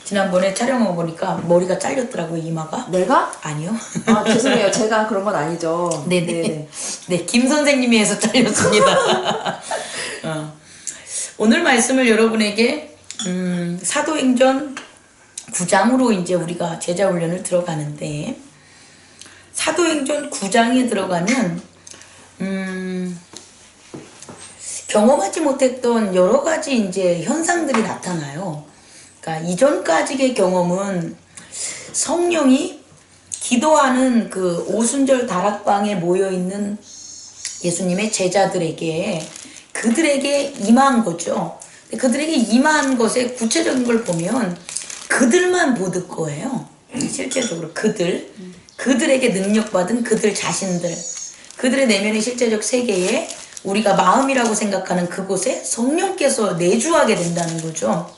지난번에 촬영하고 보니까 머리가 잘렸더라고요, 이마가. 내가? 아니요. 아, 죄송해요. 제가 그런 건 아니죠. 네네. 네, 김 선생님이 해서 잘렸습니다. 오늘 말씀을 여러분에게 사도행전 9장으로 이제 우리가 제자훈련을 들어가는데, 사도행전 9장에 들어가면 경험하지 못했던 여러 가지 이제 현상들이 나타나요. 그러니까 이전까지의 경험은 성령이 기도하는 그 오순절 다락방에 모여있는 예수님의 제자들에게 그들에게 임한 거죠. 그들에게 임한 것의 구체적인 걸 보면 그들만 보을 거예요. 실제적으로 그들에게 능력받은 그들 자신들, 그들의 내면의 실제적 세계에 우리가 마음이라고 생각하는 그곳에 성령께서 내주하게 된다는 거죠.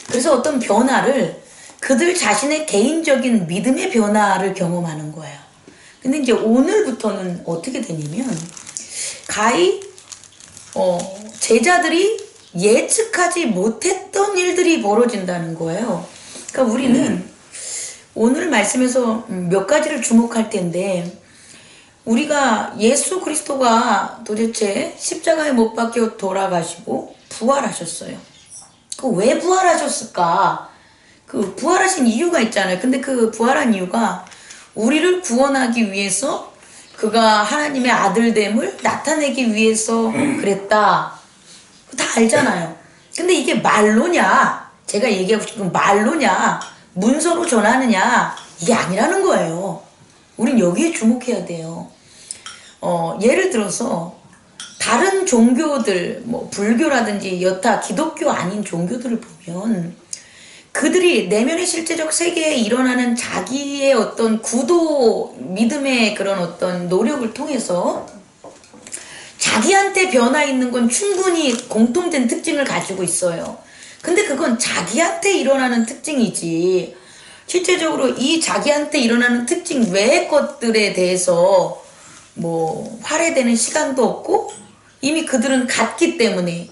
그래서 어떤 변화를, 그들 자신의 개인적인 믿음의 변화를 경험하는 거예요. 근데 이제 오늘부터는 어떻게 되냐면 가히 제자들이 예측하지 못했던 일들이 벌어진다는 거예요. 그러니까 우리는 오늘 말씀에서 몇 가지를 주목할 텐데, 우리가 예수 그리스도가 도대체 십자가에 못 박혀 돌아가시고 부활하셨어요. 그 왜 부활하셨을까? 그 부활하신 이유가 있잖아요. 근데 그 부활한 이유가 우리를 구원하기 위해서, 그가 하나님의 아들됨을 나타내기 위해서 그랬다. 다 알잖아요. 근데 이게 말로냐? 제가 얘기하고 싶은 말로냐? 문서로 전하느냐? 이게 아니라는 거예요. 우린 여기에 주목해야 돼요. 예를 들어서 다른 종교들, 뭐 불교라든지 여타 기독교 아닌 종교들을 보면 그들이 내면의 실제적 세계에 일어나는 자기의 어떤 구도, 믿음의 그런 어떤 노력을 통해서 자기한테 변화 있는 건 충분히 공통된 특징을 가지고 있어요. 근데 그건 자기한테 일어나는 특징이지, 실제적으로 이 자기한테 일어나는 특징 외의 것들에 대해서 뭐 활애되는 시간도 없고, 이미 그들은 갔기 때문에,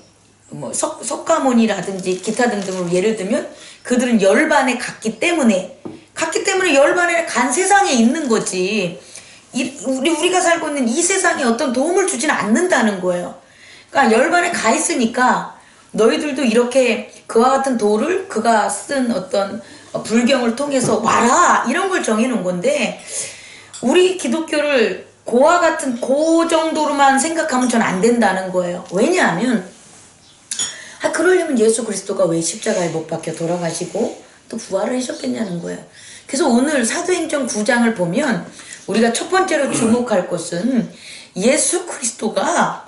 뭐 석가모니라든지 기타 등등으로 예를 들면 그들은 열반에 갔기 때문에 열반에 간 세상에 있는 거지, 우리가 살고 있는 이 세상에 어떤 도움을 주지는 않는다는 거예요. 그러니까 열반에 가 있으니까 너희들도 이렇게 그와 같은 도를 그가 쓴 어떤 불경을 통해서 와라, 이런 걸 정해놓은 건데, 우리 기독교를 그와 같은 그 정도로만 생각하면 전 안 된다는 거예요. 왜냐하면 그러려면 예수 그리스도가 왜 십자가에 못 박혀 돌아가시고 또 부활을 하셨겠냐는 거예요. 그래서 오늘 사도행전 9장을 보면 우리가 첫 번째로 주목할 것은 예수 그리스도가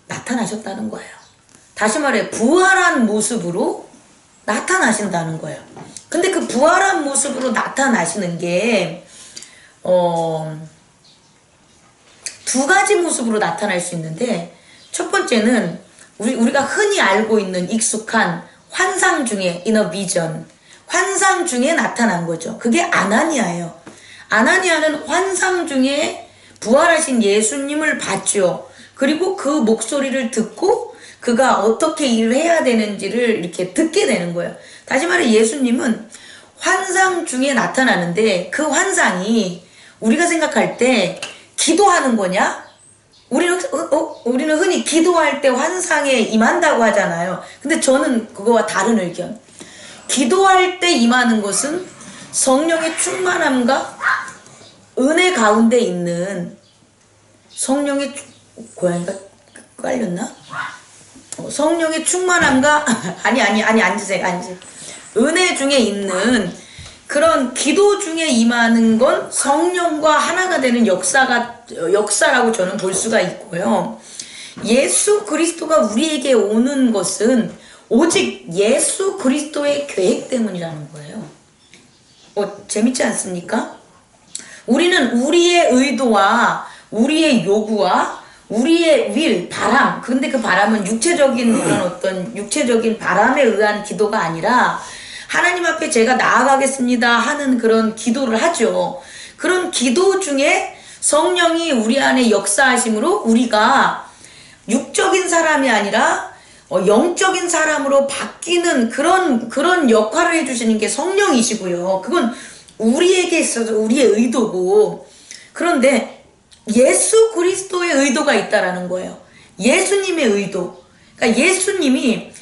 나타나셨다는 거예요. 다시 말해 부활한 모습으로 나타나신다는 거예요. 근데 그 부활한 모습으로 나타나시는 게 두 가지 모습으로 나타날 수 있는데, 첫 번째는 우리가 흔히 알고 있는 익숙한 환상 중에, 인어 비전, 환상 중에 나타난 거죠. 그게 아나니아예요. 아나니아는 환상 중에 부활하신 예수님을 봤죠. 그리고 그 목소리를 듣고 그가 어떻게 일을 해야 되는지를 이렇게 듣게 되는 거예요. 다시 말해 예수님은 환상 중에 나타나는데, 그 환상이 우리가 생각할 때 기도하는 거냐? 우리는 흔히 기도할 때 환상에 임한다고 하잖아요. 근데 저는 그거와 다른 의견. 기도할 때 임하는 것은 성령의 충만함과 은혜 가운데 있는 성령의 고양이가 깔렸나? 성령의 충만함과 아니 앉으세요. 은혜 중에 있는 그런 기도 중에 임하는 건 성령과 하나가 되는 역사라고 저는 볼 수가 있고요. 예수 그리스도가 우리에게 오는 것은 오직 예수 그리스도의 계획 때문이라는 거예요. 재밌지 않습니까? 우리는 우리의 의도와 우리의 요구와 우리의 바람, 근데 그 바람은 육체적인 그런 어떤 육체적인 바람에 의한 기도가 아니라 하나님 앞에 제가 나아가겠습니다 하는 그런 기도를 하죠. 그런 기도 중에 성령이 우리 안에 역사하심으로 우리가 육적인 사람이 아니라 영적인 사람으로 바뀌는 그런 역할을 해주시는 게 성령이시고요. 그건 우리에게 있어서 우리의 의도고, 그런데 예수 그리스도의 의도가 있다라는 거예요. 예수님의 의도. 그러니까 예수님이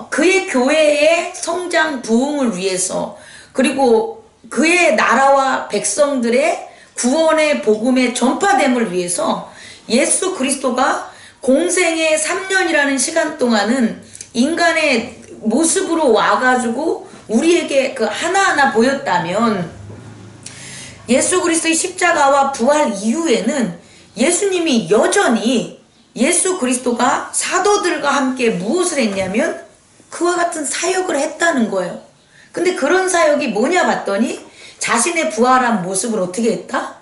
그의 교회의 성장 부흥을 위해서, 그리고 그의 나라와 백성들의 구원의 복음의 전파됨을 위해서 예수 그리스도가 공생의 3년이라는 시간 동안은 인간의 모습으로 와가지고 우리에게 그 하나하나 보였다면, 예수 그리스도의 십자가와 부활 이후에는 예수님이 여전히, 예수 그리스도가 사도들과 함께 무엇을 했냐면 그와 같은 사역을 했다는 거예요. 근데 그런 사역이 뭐냐 봤더니 자신의 부활한 모습을 어떻게 했다?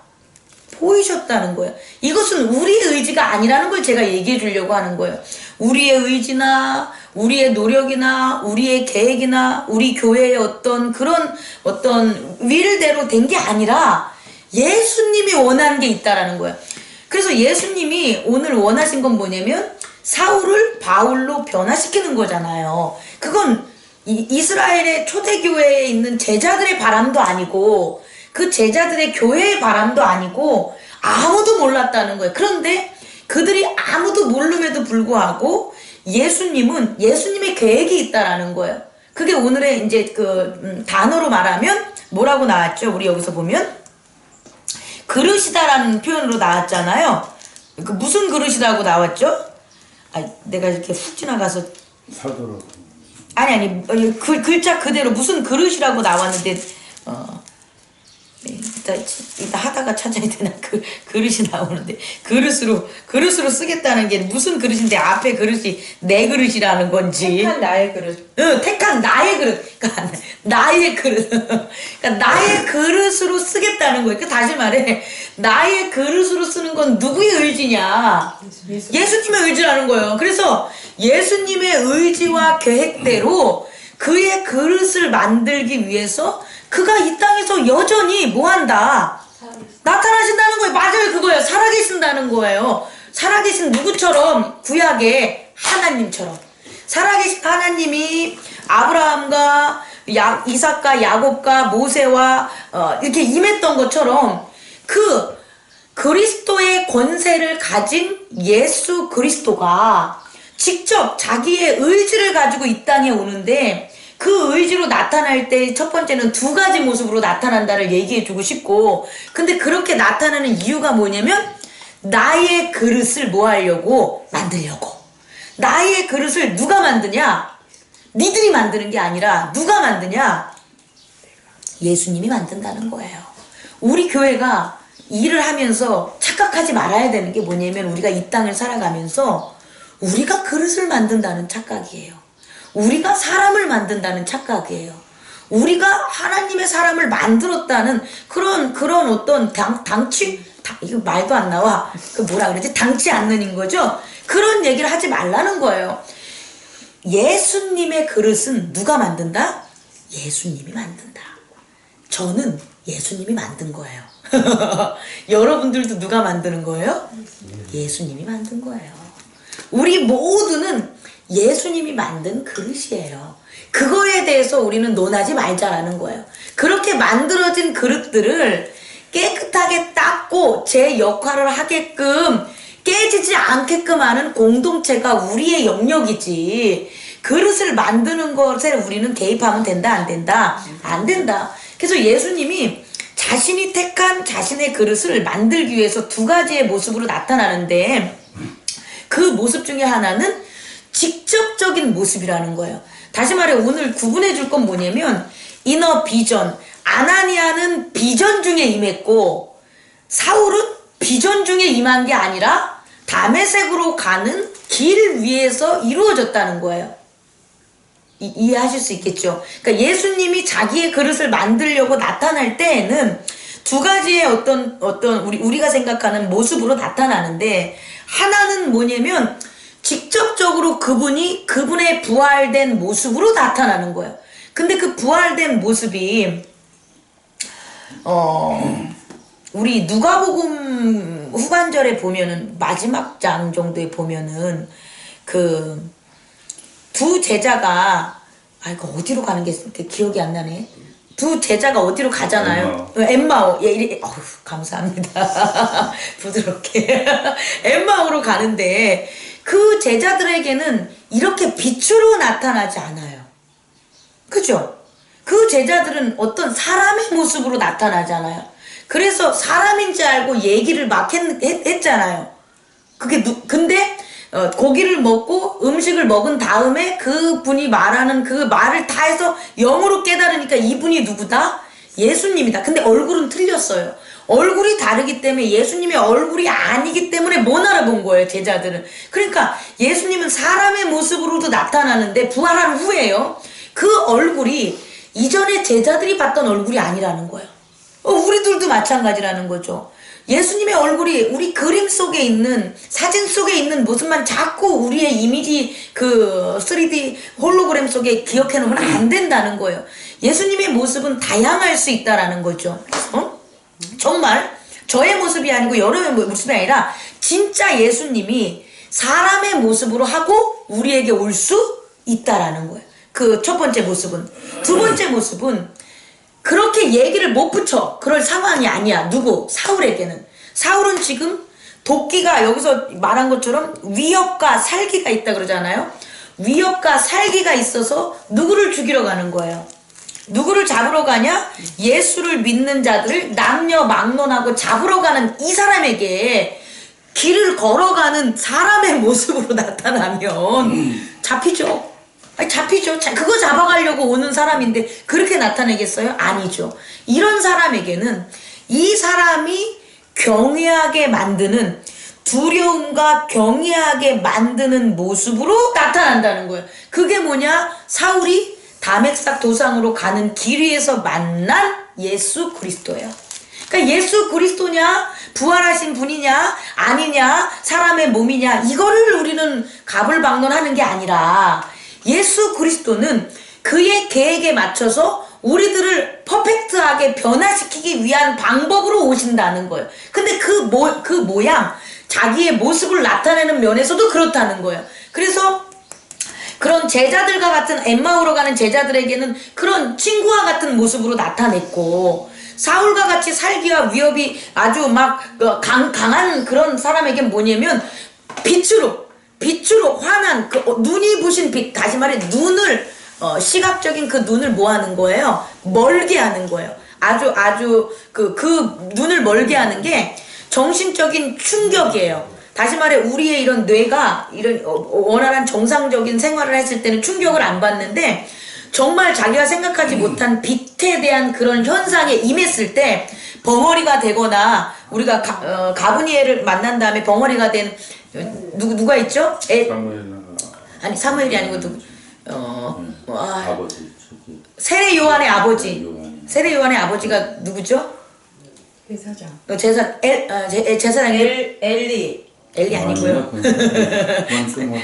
보이셨다는 거예요. 이것은 우리의 의지가 아니라는 걸 제가 얘기해 주려고 하는 거예요. 우리의 의지나 우리의 노력이나 우리의 계획이나 우리 교회의 어떤 윌대로 된 게 아니라 예수님이 원하는 게 있다라는 거예요. 그래서 예수님이 오늘 원하신 건 뭐냐면 사울을 바울로 변화시키는 거잖아요. 그건 이스라엘의 초대교회에 있는 제자들의 바람도 아니고 그 제자들의 교회의 바람도 아니고 아무도 몰랐다는 거예요. 그런데 그들이 아무도 모름에도 불구하고 예수님은 예수님의 계획이 있다라는 거예요. 그게 오늘의 이제 단어로 말하면 뭐라고 나왔죠? 우리 여기서 보면 그릇이다라는 표현으로 나왔잖아요. 그 무슨 그릇이라고 나왔죠? 내가 이렇게 훅 지나가서 사도로. 아니 글자 그대로 무슨 그릇이라고 나왔는데 이따 하다가 찾아야 되나 그릇이 나오는데 그릇으로 쓰겠다는 게 무슨 그릇인데 앞에 그릇이 내 그릇이라는 건지. 택한 나의 그릇. 응, 택한 나의 그릇. 그러니까 나의 그릇. 그러니까 나의 그릇으로 쓰겠다는 거예요. 그러니까 다시 말해 나의 그릇으로 쓰는 건 누구의 의지냐? 예수님의 의지라는 거예요. 그래서 예수님의 의지와 계획대로 그의 그릇을 만들기 위해서 그가 이 땅에서 여전히 뭐한다? 나타나신다는 거예요. 맞아요, 그거예요. 살아계신다는 거예요. 살아계신 누구처럼? 구약의 하나님처럼. 살아계신 하나님이 아브라함과 이삭과 야곱과 모세와 이렇게 임했던 것처럼 그 그리스도의 권세를 가진 예수 그리스도가 직접 자기의 의지를 가지고 이 땅에 오는데, 그 의지로 나타날 때 첫 번째는 두 가지 모습으로 나타난다를 얘기해 주고 싶고, 근데 그렇게 나타나는 이유가 뭐냐면 나의 그릇을 뭐 하려고? 만들려고. 나의 그릇을 누가 만드냐? 니들이 만드는 게 아니라 누가 만드냐? 예수님이 만든다는 거예요. 우리 교회가 일을 하면서 착각하지 말아야 되는 게 뭐냐면 우리가 이 땅을 살아가면서 우리가 그릇을 만든다는 착각이에요. 우리가 사람을 만든다는 착각이에요. 우리가 하나님의 사람을 만들었다는 그런 어떤 이거 말도 안 나와. 그 뭐라 그러지? 당치 않는 거죠? 그런 얘기를 하지 말라는 거예요. 예수님의 그릇은 누가 만든다? 예수님이 만든다. 저는 예수님이 만든 거예요. 여러분들도 누가 만드는 거예요? 예수님이 만든 거예요. 우리 모두는 예수님이 만든 그릇이에요. 그거에 대해서 우리는 논하지 말자라는 거예요. 그렇게 만들어진 그릇들을 깨끗하게 닦고 제 역할을 하게끔 깨지지 않게끔 하는 공동체가 우리의 영역이지, 그릇을 만드는 것에 우리는 개입하면 된다 안 된다? 안 된다. 그래서 예수님이 자신이 택한 자신의 그릇을 만들기 위해서 두 가지의 모습으로 나타나는데, 그 모습 중에 하나는 직접적인 모습이라는 거예요. 다시 말해 오늘 구분해 줄 건 뭐냐면 이너 비전, 아나니아는 비전 중에 임했고 사울은 비전 중에 임한 게 아니라 다메섹으로 가는 길 위에서 이루어졌다는 거예요. 이해하실 수 있겠죠? 그러니까 예수님이 자기의 그릇을 만들려고 나타날 때에는 두 가지의 어떤 우리가 생각하는 모습으로 나타나는데, 하나는 뭐냐면 직접적으로 그분의 부활된 모습으로 나타나는 거예요. 근데 그 부활된 모습이 우리 누가복음 후반절에 보면은 마지막 장 정도에 보면은 그 두 제자가 이거 어디로 가는 게 기억이 안 나네. 두 제자가 어디로 가잖아요. 엠마오. 예, 어휴, 감사합니다. 부드럽게. 엠마오로 가는데 그 제자들에게는 이렇게 빛으로 나타나지 않아요. 그죠? 그 제자들은 어떤 사람의 모습으로 나타나잖아요. 그래서 사람인지 알고 얘기를 막 했잖아요. 근데 고기를 먹고 음식을 먹은 다음에 그분이 말하는 그 말을 다 해서 영으로 깨달으니까 이분이 누구다? 예수님이다. 근데 얼굴은 틀렸어요. 얼굴이 다르기 때문에 예수님의 얼굴이 아니기 때문에 못 알아본 거예요, 제자들은. 그러니까 예수님은 사람의 모습으로도 나타나는데 부활한 후에요. 그 얼굴이 이전에 제자들이 봤던 얼굴이 아니라는 거예요. 우리들도 마찬가지라는 거죠. 예수님의 얼굴이 우리 그림 속에 있는, 사진 속에 있는 모습만 자꾸 우리의 이미지 3D 홀로그램 속에 기억해 놓으면 안 된다는 거예요. 예수님의 모습은 다양할 수 있다라는 거죠. 정말 저의 모습이 아니고 여러분의 모습이 아니라 진짜 예수님이 사람의 모습으로 하고 우리에게 올 수 있다라는 거예요. 그 첫 번째 모습은. 두 번째 모습은 그렇게 얘기를 못 붙여. 그럴 상황이 아니야. 누구? 사울에게는. 사울은 지금 도끼가 여기서 말한 것처럼 위협과 살기가 있다 그러잖아요. 위협과 살기가 있어서 누구를 죽이러 가는 거예요. 누구를 잡으러 가냐? 예수를 믿는 자들을 남녀 막론하고 잡으러 가는 이 사람에게 길을 걸어가는 사람의 모습으로 나타나면 잡히죠. 잡히죠. 그거 잡아가려고 오는 사람인데 그렇게 나타내겠어요? 아니죠. 이런 사람에게는 이 사람이 경외하게 만드는, 두려움과 경외하게 만드는 모습으로 나타난다는 거예요. 그게 뭐냐? 사울이 다맥삭 도상으로 가는 길 위에서 만난 예수 그리스도예요. 그러니까 예수 그리스도냐, 부활하신 분이냐, 아니냐, 사람의 몸이냐, 이거를 우리는 갑을박론하는 게 아니라 예수 그리스도는 그의 계획에 맞춰서 우리들을 퍼펙트하게 변화시키기 위한 방법으로 오신다는 거예요. 근데 그 모양, 자기의 모습을 나타내는 면에서도 그렇다는 거예요. 그래서 그런 제자들과 같은 엠마오로 가는 제자들에게는 그런 친구와 같은 모습으로 나타냈고, 사울과 같이 살기와 위협이 아주 막 강한 그런 사람에게 뭐냐면 빛으로 환한 눈이 부신 빛, 다시 말해 눈을 시각적인 그 눈을 뭐 하는 거예요? 멀게 하는 거예요. 아주 그 눈을 멀게 하는 게 정신적인 충격이에요. 다시 말해 우리의 이런 뇌가 이런 원활한 정상적인 생활을 했을 때는 충격을 안 받는데, 정말 자기가 생각하지 못한 빛에 대한 그런 현상에 임했을 때 벙어리가 되거나, 우리가 가브니엘을 만난 다음에 벙어리가 된 누가 있죠? 사무엘이 아니고 누구? 아버지. 세례 요한의 아버지. 세례 요한의 아버지가 누구죠? 제사장. 제사장이 엘리 아니고요.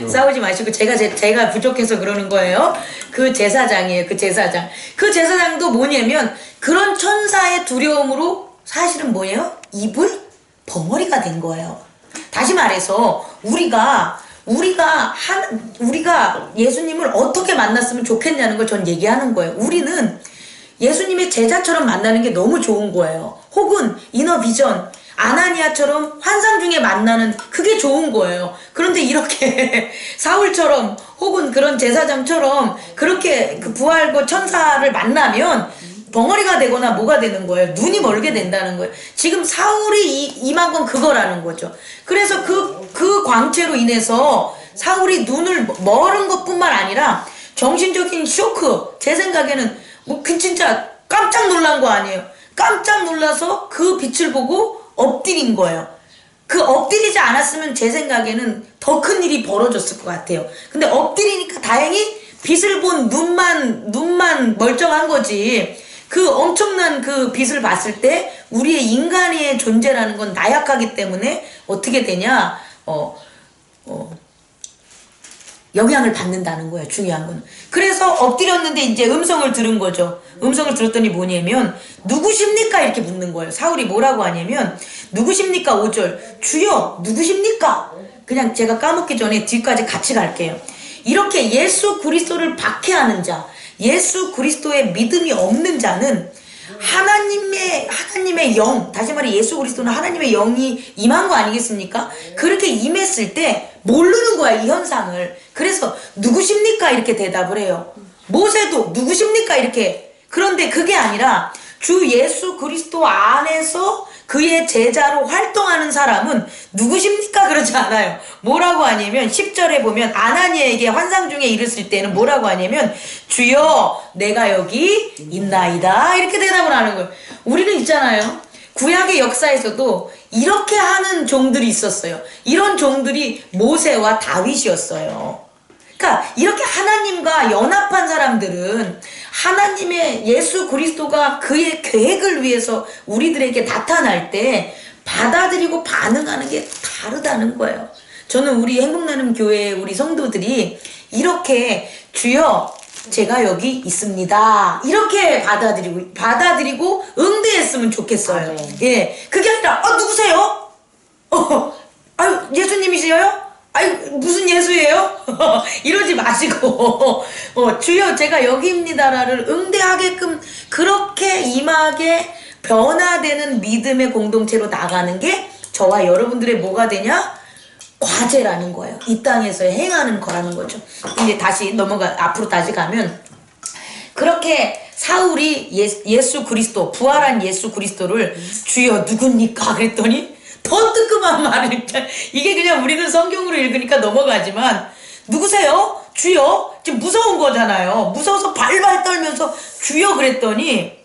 싸우지 마시고, 제가 부족해서 그러는 거예요. 그 제사장이에요. 그 제사장도 뭐냐면 그런 천사의 두려움으로 사실은 뭐예요? 입을 벙어리가 된 거예요. 다시 말해서 우리가 예수님을 어떻게 만났으면 좋겠냐는 걸 전 얘기하는 거예요. 우리는 예수님의 제자처럼 만나는 게 너무 좋은 거예요. 혹은 이너비전, 아나니아처럼 환상 중에 만나는 그게 좋은 거예요. 그런데 이렇게 사울처럼 혹은 그런 제사장처럼 그렇게 그 부활고 천사를 만나면 벙어리가 되거나 뭐가 되는 거예요. 눈이 멀게 된다는 거예요. 지금 사울이 임한 건 그거라는 거죠. 그래서 그 광채로 인해서 사울이 눈을 멀은 것뿐만 아니라 정신적인 쇼크, 제 생각에는 진짜 깜짝 놀란 거 아니에요. 깜짝 놀라서 그 빛을 보고 엎드린 거예요. 그 엎드리지 않았으면 제 생각에는 더 큰 일이 벌어졌을 것 같아요. 근데 엎드리니까 다행히 빛을 본 눈만 멀쩡한 거지. 그 엄청난 그 빛을 봤을 때 우리의 인간의 존재라는 건 나약하기 때문에 어떻게 되냐? 영향을 받는다는 거예요. 중요한 건. 그래서 엎드렸는데 이제 음성을 들은 거죠. 음성을 들었더니 뭐냐면 누구십니까? 이렇게 묻는 거예요. 사울이 뭐라고 하냐면 누구십니까? 5절. 주여 누구십니까? 그냥 제가 까먹기 전에 뒤까지 같이 갈게요. 이렇게 예수 그리스도를 박해하는 자, 예수 그리스도의 믿음이 없는 자는 하나님의 영, 다시 말해 예수 그리스도는 하나님의 영이 임한 거 아니겠습니까? 그렇게 임했을 때 모르는 거야, 이 현상을. 그래서 누구십니까? 이렇게 대답을 해요. 모세도 누구십니까? 이렇게. 그런데 그게 아니라 주 예수 그리스도 안에서 그의 제자로 활동하는 사람은 누구십니까? 그러지 않아요. 뭐라고 하냐면 10절에 보면 아나니에게 환상 중에 이르실 때는 뭐라고 하냐면 주여 내가 여기 있나이다 이렇게 대답을 하는 거예요. 우리는 있잖아요. 구약의 역사에서도 이렇게 하는 종들이 있었어요. 이런 종들이 모세와 다윗이었어요. 그러니까 이렇게 하나님과 연합한 사람들은 하나님의 예수 그리스도가 그의 계획을 위해서 우리들에게 나타날 때 받아들이고 반응하는 게 다르다는 거예요. 저는 우리 행복나눔 교회 우리 성도들이 이렇게 주여 제가 여기 있습니다 이렇게 받아들이고 응대했으면 좋겠어요. 예, 그게 아니라 누구세요? 아유 예수님이시여요? 아유 무슨 예수예요? 이러지 마시고 주여 제가 여기입니다를 응대하게끔 그렇게 임하게 변화되는 믿음의 공동체로 나가는 게 저와 여러분들의 뭐가 되냐? 과제라는 거예요. 이 땅에서 행하는 거라는 거죠. 이제 다시 앞으로 다시 가면 그렇게 사울이 예수 그리스도 부활한 예수 그리스도를 주여 누굽니까? 그랬더니 더 뜨끔한 말을 이게 그냥 우리는 성경으로 읽으니까 넘어가지만 누구세요? 주여? 지금 무서운 거잖아요. 무서워서 발발 떨면서 주여 그랬더니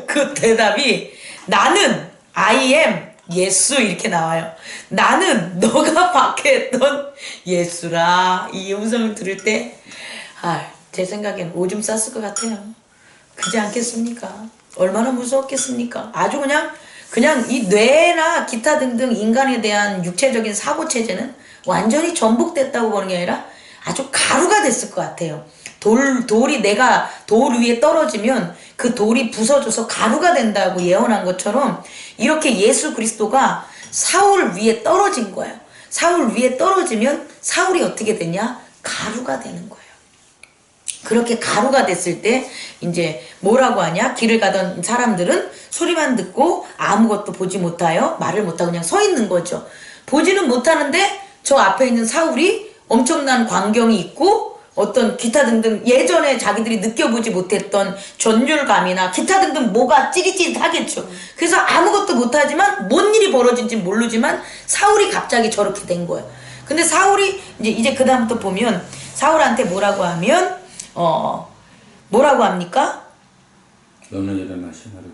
그 대답이 나는 I am 예수 이렇게 나와요. 나는 너가 박해했던 예수라. 이 음성을 들을 때 제 생각엔 오줌 쌌을 것 같아요. 그지 않겠습니까? 얼마나 무서웠겠습니까? 아주 그냥 이 뇌나 기타 등등 인간에 대한 육체적인 사고체제는 완전히 전복됐다고 보는 게 아니라 아주 가루가 됐을 것 같아요. 돌이 내가 돌 위에 떨어지면 그 돌이 부서져서 가루가 된다고 예언한 것처럼 이렇게 예수 그리스도가 사울 위에 떨어진 거예요. 사울 위에 떨어지면 사울이 어떻게 되냐? 가루가 되는 거예요. 그렇게 가루가 됐을 때 이제 뭐라고 하냐? 길을 가던 사람들은 소리만 듣고 아무것도 보지 못하여 말을 못하고 그냥 서 있는 거죠. 보지는 못하는데 저 앞에 있는 사울이 엄청난 광경이 있고 어떤 기타 등등 예전에 자기들이 느껴보지 못했던 전율감이나 기타 등등 뭐가 찌릿찌릿하겠죠. 그래서 아무것도 못하지만 뭔 일이 벌어진지 모르지만 사울이 갑자기 저렇게 된 거예요. 근데 사울이 이제 그 다음부터 보면 사울한테 뭐라고 하면 뭐라고 합니까? 너는 일어나 시내로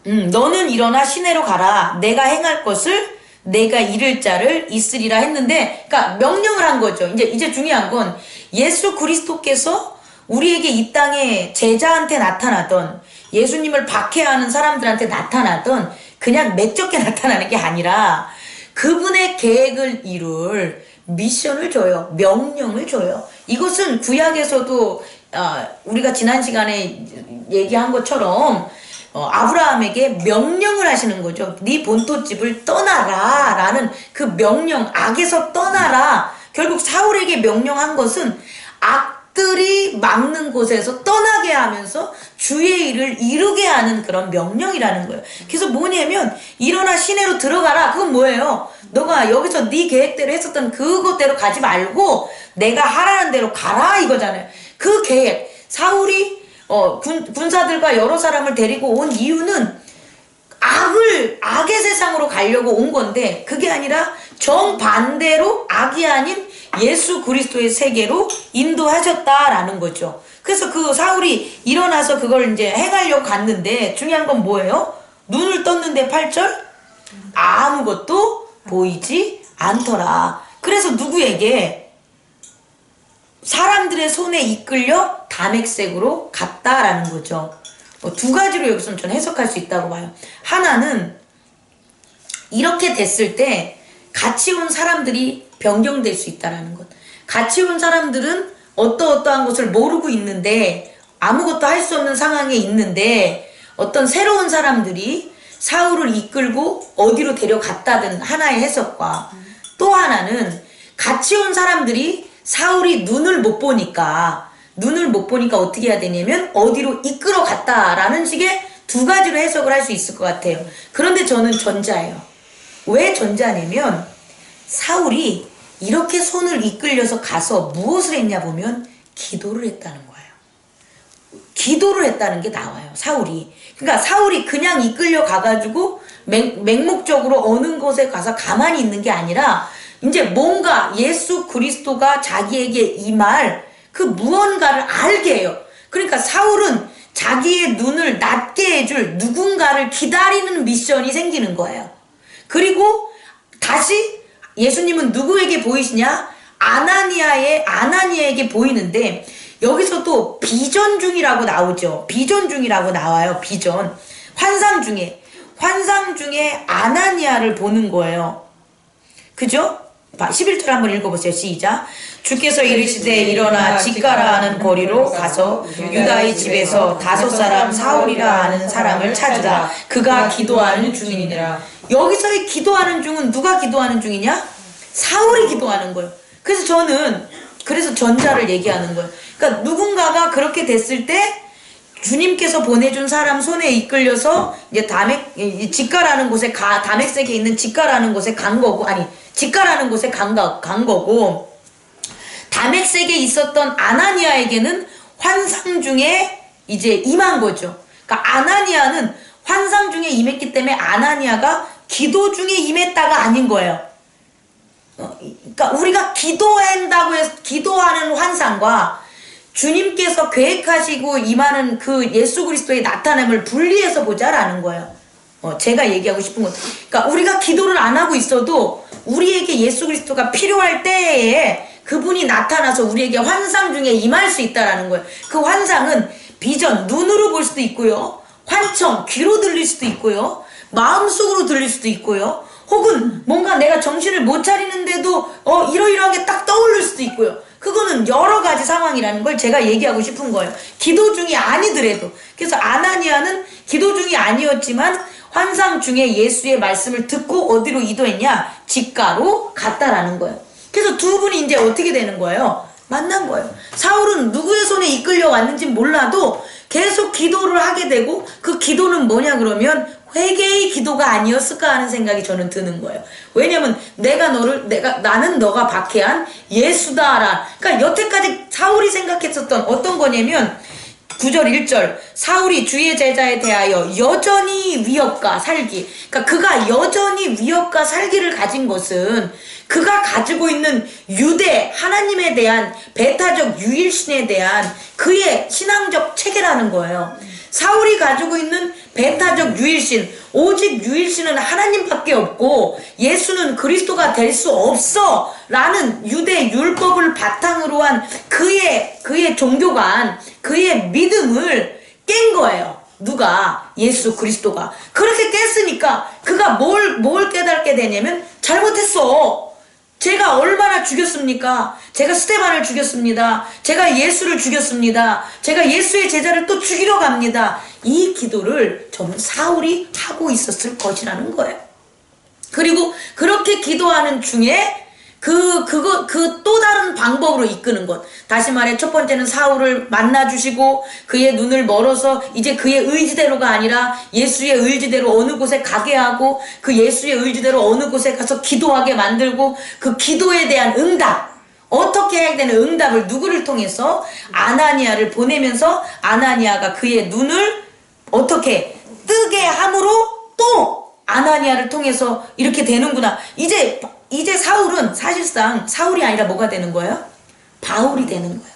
들어가라. 너는 일어나 시내로 가라. 내가 행할 것을 내가 이를 자를 있으리라 했는데, 그러니까 명령을 한 거죠. 이제 중요한 건 예수 그리스도께서 우리에게 이 땅에 제자한테 나타나던 예수님을 박해하는 사람들한테 나타나던 그냥 맥적게 나타나는 게 아니라 그분의 계획을 이룰 미션을 줘요. 명령을 줘요. 이것은 구약에서도 우리가 지난 시간에 얘기한 것처럼 아브라함에게 명령을 하시는 거죠. 네 본토집을 떠나라 라는 그 명령, 악에서 떠나라. 결국 사울에게 명령한 것은 악들이 막는 곳에서 떠나게 하면서 주의 일을 이루게 하는 그런 명령이라는 거예요. 그래서 뭐냐면 일어나 시내로 들어가라. 그건 뭐예요? 너가 여기서 네 계획대로 했었던 그것대로 가지 말고 내가 하라는 대로 가라 이거잖아요. 그 계획, 사울이 군사들과 여러 사람을 데리고 온 이유는 악의 세상으로 가려고 온 건데 그게 아니라 정반대로 악이 아닌 예수 그리스도의 세계로 인도하셨다라는 거죠. 그래서 그 사울이 일어나서 그걸 이제 행하려고 갔는데 중요한 건 뭐예요? 눈을 떴는데 8절 아무것도 보이지 않더라. 그래서 누구에게? 사람들의 손에 이끌려 다맥색으로 갔다라는 거죠. 두 가지로 여기서는 저는 해석할 수 있다고 봐요. 하나는 이렇게 됐을 때 같이 온 사람들이 변경될 수 있다는 것. 같이 온 사람들은 어떠한 것을 모르고 있는데 아무것도 할 수 없는 상황에 있는데 어떤 새로운 사람들이 사울을 이끌고 어디로 데려갔다든 하나의 해석과 또 하나는 같이 온 사람들이 사울이 눈을 못 보니까 어떻게 해야 되냐면 어디로 이끌어 갔다라는 식의 두 가지로 해석을 할 수 있을 것 같아요. 그런데 저는 전자예요. 왜 전자냐면 사울이 이렇게 손을 이끌려서 가서 무엇을 했냐 보면 기도를 했다는 거예요. 기도를 했다는 게 나와요. 사울이. 그러니까 사울이 그냥 이끌려 가가지고 맹목적으로 어느 곳에 가서 가만히 있는 게 아니라 이제 뭔가 예수 그리스도가 자기에게 임할 그 무언가를 알게 해요. 그러니까 사울은 자기의 눈을 낮게 해줄 누군가를 기다리는 미션이 생기는 거예요. 그리고 다시 예수님은 누구에게 보이시냐? 아나니아에게 보이는데 여기서 또 비전 중이라고 나오죠. 비전 중이라고 나와요. 비전. 환상 중에 아나니아를 보는 거예요. 그죠? 11절 한번 읽어보세요. 시작. 주께서 이르시되 일어나 직가라 하는 거리로 가서 유다의 집에서 5 사울이라 하는 사람을 찾으라. 그가 기도하는 중이니라. 여기서의 기도하는 중은 누가 기도하는 중이냐? 사울이 기도하는 거예요. 그래서 저는 전자를 얘기하는 거예요. 그러니까 누군가가 그렇게 됐을 때 주님께서 보내준 사람 손에 이끌려서 이제 직가라는 곳에 다메섹에 있는 직가라는 곳에 간 거고, 직가라는 곳에 간 거고, 다메섹에 있었던 아나니아에게는 환상 중에 이제 임한 거죠. 그러니까 아나니아는 환상 중에 임했기 때문에 아나니아가 기도 중에 임했다가 아닌 거예요. 그러니까 우리가 기도한다고 해서 기도하는 환상과 주님께서 계획하시고 임하는 그 예수 그리스도의 나타남을 분리해서 보자라는 거예요. 제가 얘기하고 싶은 건, 그러니까 우리가 기도를 안 하고 있어도 우리에게 예수 그리스도가 필요할 때에 그분이 나타나서 우리에게 환상 중에 임할 수 있다라는 거예요. 그 환상은 비전, 눈으로 볼 수도 있고요. 환청, 귀로 들릴 수도 있고요. 마음속으로 들릴 수도 있고요. 혹은 뭔가 내가 정신을 못 차리는데도 이러이러하게 딱 떠오를 수도 있고요. 그거는 여러 가지 상황이라는 걸 제가 얘기하고 싶은 거예요. 기도 중이 아니더라도. 그래서 아나니아는 기도 중이 아니었지만 환상 중에 예수의 말씀을 듣고 어디로 이동했냐? 직가로 갔다라는 거예요. 그래서 두 분이 이제 어떻게 되는 거예요? 만난 거예요. 사울은 누구의 손에 이끌려 왔는지 몰라도 계속 기도를 하게 되고, 그 기도는 뭐냐 그러면 회개의 기도가 아니었을까 하는 생각이 저는 드는 거예요. 왜냐면 나는 너가 박해한 예수다라. 그러니까 여태까지 사울이 생각했었던 어떤 거냐면 9절 1절 사울이 주의 제자에 대하여 여전히 위협과 살기. 그러니까 그가 여전히 위협과 살기를 가진 것은 그가 가지고 있는 유대 하나님에 대한 배타적 유일신에 대한 그의 신앙적 체계라는 거예요. 사울이 가지고 있는 배타적 유일신, 오직 유일신은 하나님밖에 없고 예수는 그리스도가 될 수 없어 라는 유대 율법을 바탕으로 한 그의 종교관, 그의 믿음을 깬 거예요. 누가? 예수 그리스도가. 그렇게 깼으니까 그가 뭘 깨닫게 되냐면 잘못했어. 제가 얼마나 죽였습니까? 제가 스데반을 죽였습니다. 제가 예수를 죽였습니다. 제가 예수의 제자를 또 죽이러 갑니다. 이 기도를 저는 사울이 하고 있었을 것이라는 거예요. 그리고 그렇게 기도하는 중에 그 또 다른 방법으로 이끄는 것. 다시 말해 첫 번째는 사울을 만나주시고 그의 눈을 멀어서 이제 그의 의지대로가 아니라 예수의 의지대로 어느 곳에 가게 하고 그 예수의 의지대로 어느 곳에 가서 기도하게 만들고 그 기도에 대한 응답. 어떻게 해야 되는 응답을 누구를 통해서? 아나니아를 보내면서 아나니아가 그의 눈을 어떻게 뜨게 함으로 또 아나니아를 통해서 이렇게 되는구나. 이제 사울은 사실상 사울이 아니라 뭐가 되는 거예요? 바울이 되는 거예요.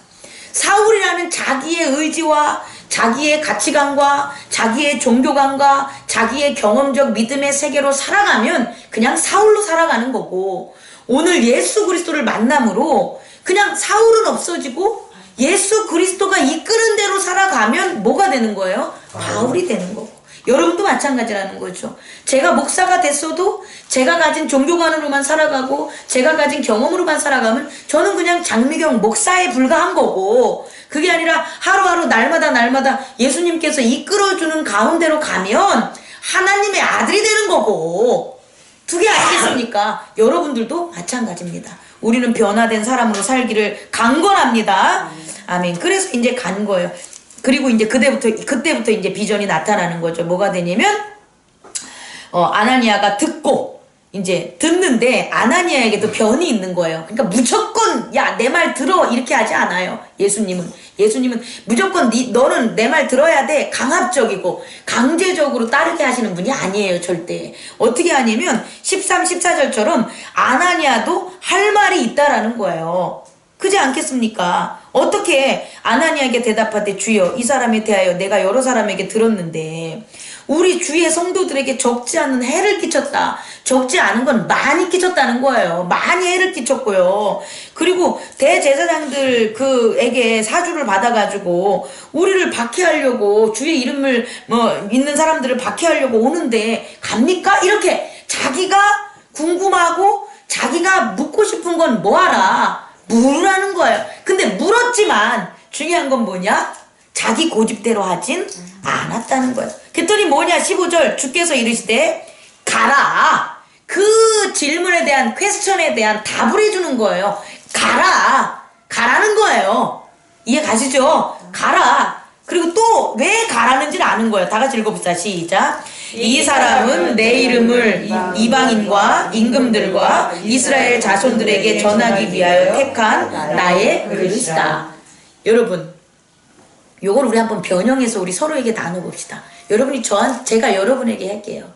사울이라는 자기의 의지와 자기의 가치관과 자기의 종교관과 자기의 경험적 믿음의 세계로 살아가면 그냥 사울로 살아가는 거고, 오늘 예수 그리스도를 만남으로 그냥 사울은 없어지고 예수 그리스도가 이끄는 대로 살아가면 뭐가 되는 거예요? 바울이 되는 거고. 여러분도 마찬가지라는 거죠. 제가 목사가 됐어도 제가 가진 종교관으로만 살아가고 제가 가진 경험으로만 살아가면 저는 그냥 장미경 목사에 불과한 거고, 그게 아니라 하루하루 날마다 예수님께서 이끌어주는 가운데로 가면 하나님의 아들이 되는 거고. 두 개 아니겠습니까? 여러분들도 마찬가지입니다. 우리는 변화된 사람으로 살기를 강권합니다. 아멘. 그래서 이제 간 거예요. 그리고 이제 그때부터 이제 비전이 나타나는 거죠. 뭐가 되냐면 아나니아가 듣고 이제 듣는데 아나니아에게도 변이 있는 거예요. 그러니까 무조건 야 내 말 들어 이렇게 하지 않아요. 예수님은 무조건 너는 내 말 들어야 돼. 강압적이고 강제적으로 따르게 하시는 분이 아니에요. 절대. 어떻게 하냐면 13, 14절처럼 아나니아도 할 말이 있다라는 거예요. 그지 않겠습니까? 어떻게 아나니아에게 대답하되 주여 이 사람에 대하여 내가 여러 사람에게 들었는데 우리 주위의 성도들에게 적지 않은 해를 끼쳤다. 적지 않은 건 많이 끼쳤다는 거예요. 많이 해를 끼쳤고요. 그리고 대제사장들 그에게 사주를 받아가지고 우리를 박해하려고 주의 이름을 믿는 사람들을 박해하려고 오는데 갑니까? 이렇게 자기가 궁금하고 자기가 묻고 싶은 건 뭐하라? 물으라는 거예요. 근데 물었지만 중요한 건 뭐냐? 자기 고집대로 하진 않았다는 거예요. 그랬더니 뭐냐? 15절 주께서 이르시되 가라. 그 질문에 대한 퀘스천에 대한 답을 해주는 거예요. 가라는 거예요. 이해 가시죠? 가라. 그리고 또 왜 가라는지를 아는 거예요. 다 같이 읽어봅시다. 시작. 이 사람은 내 이름을 이방인과 임금들과 이스라엘 자손들에게 전하기 위하여 택한 나의 그릇이다. 여러분, 요걸 우리 한번 변형해서 우리 서로에게 나눠봅시다. 여러분이 제가 여러분에게 할게요.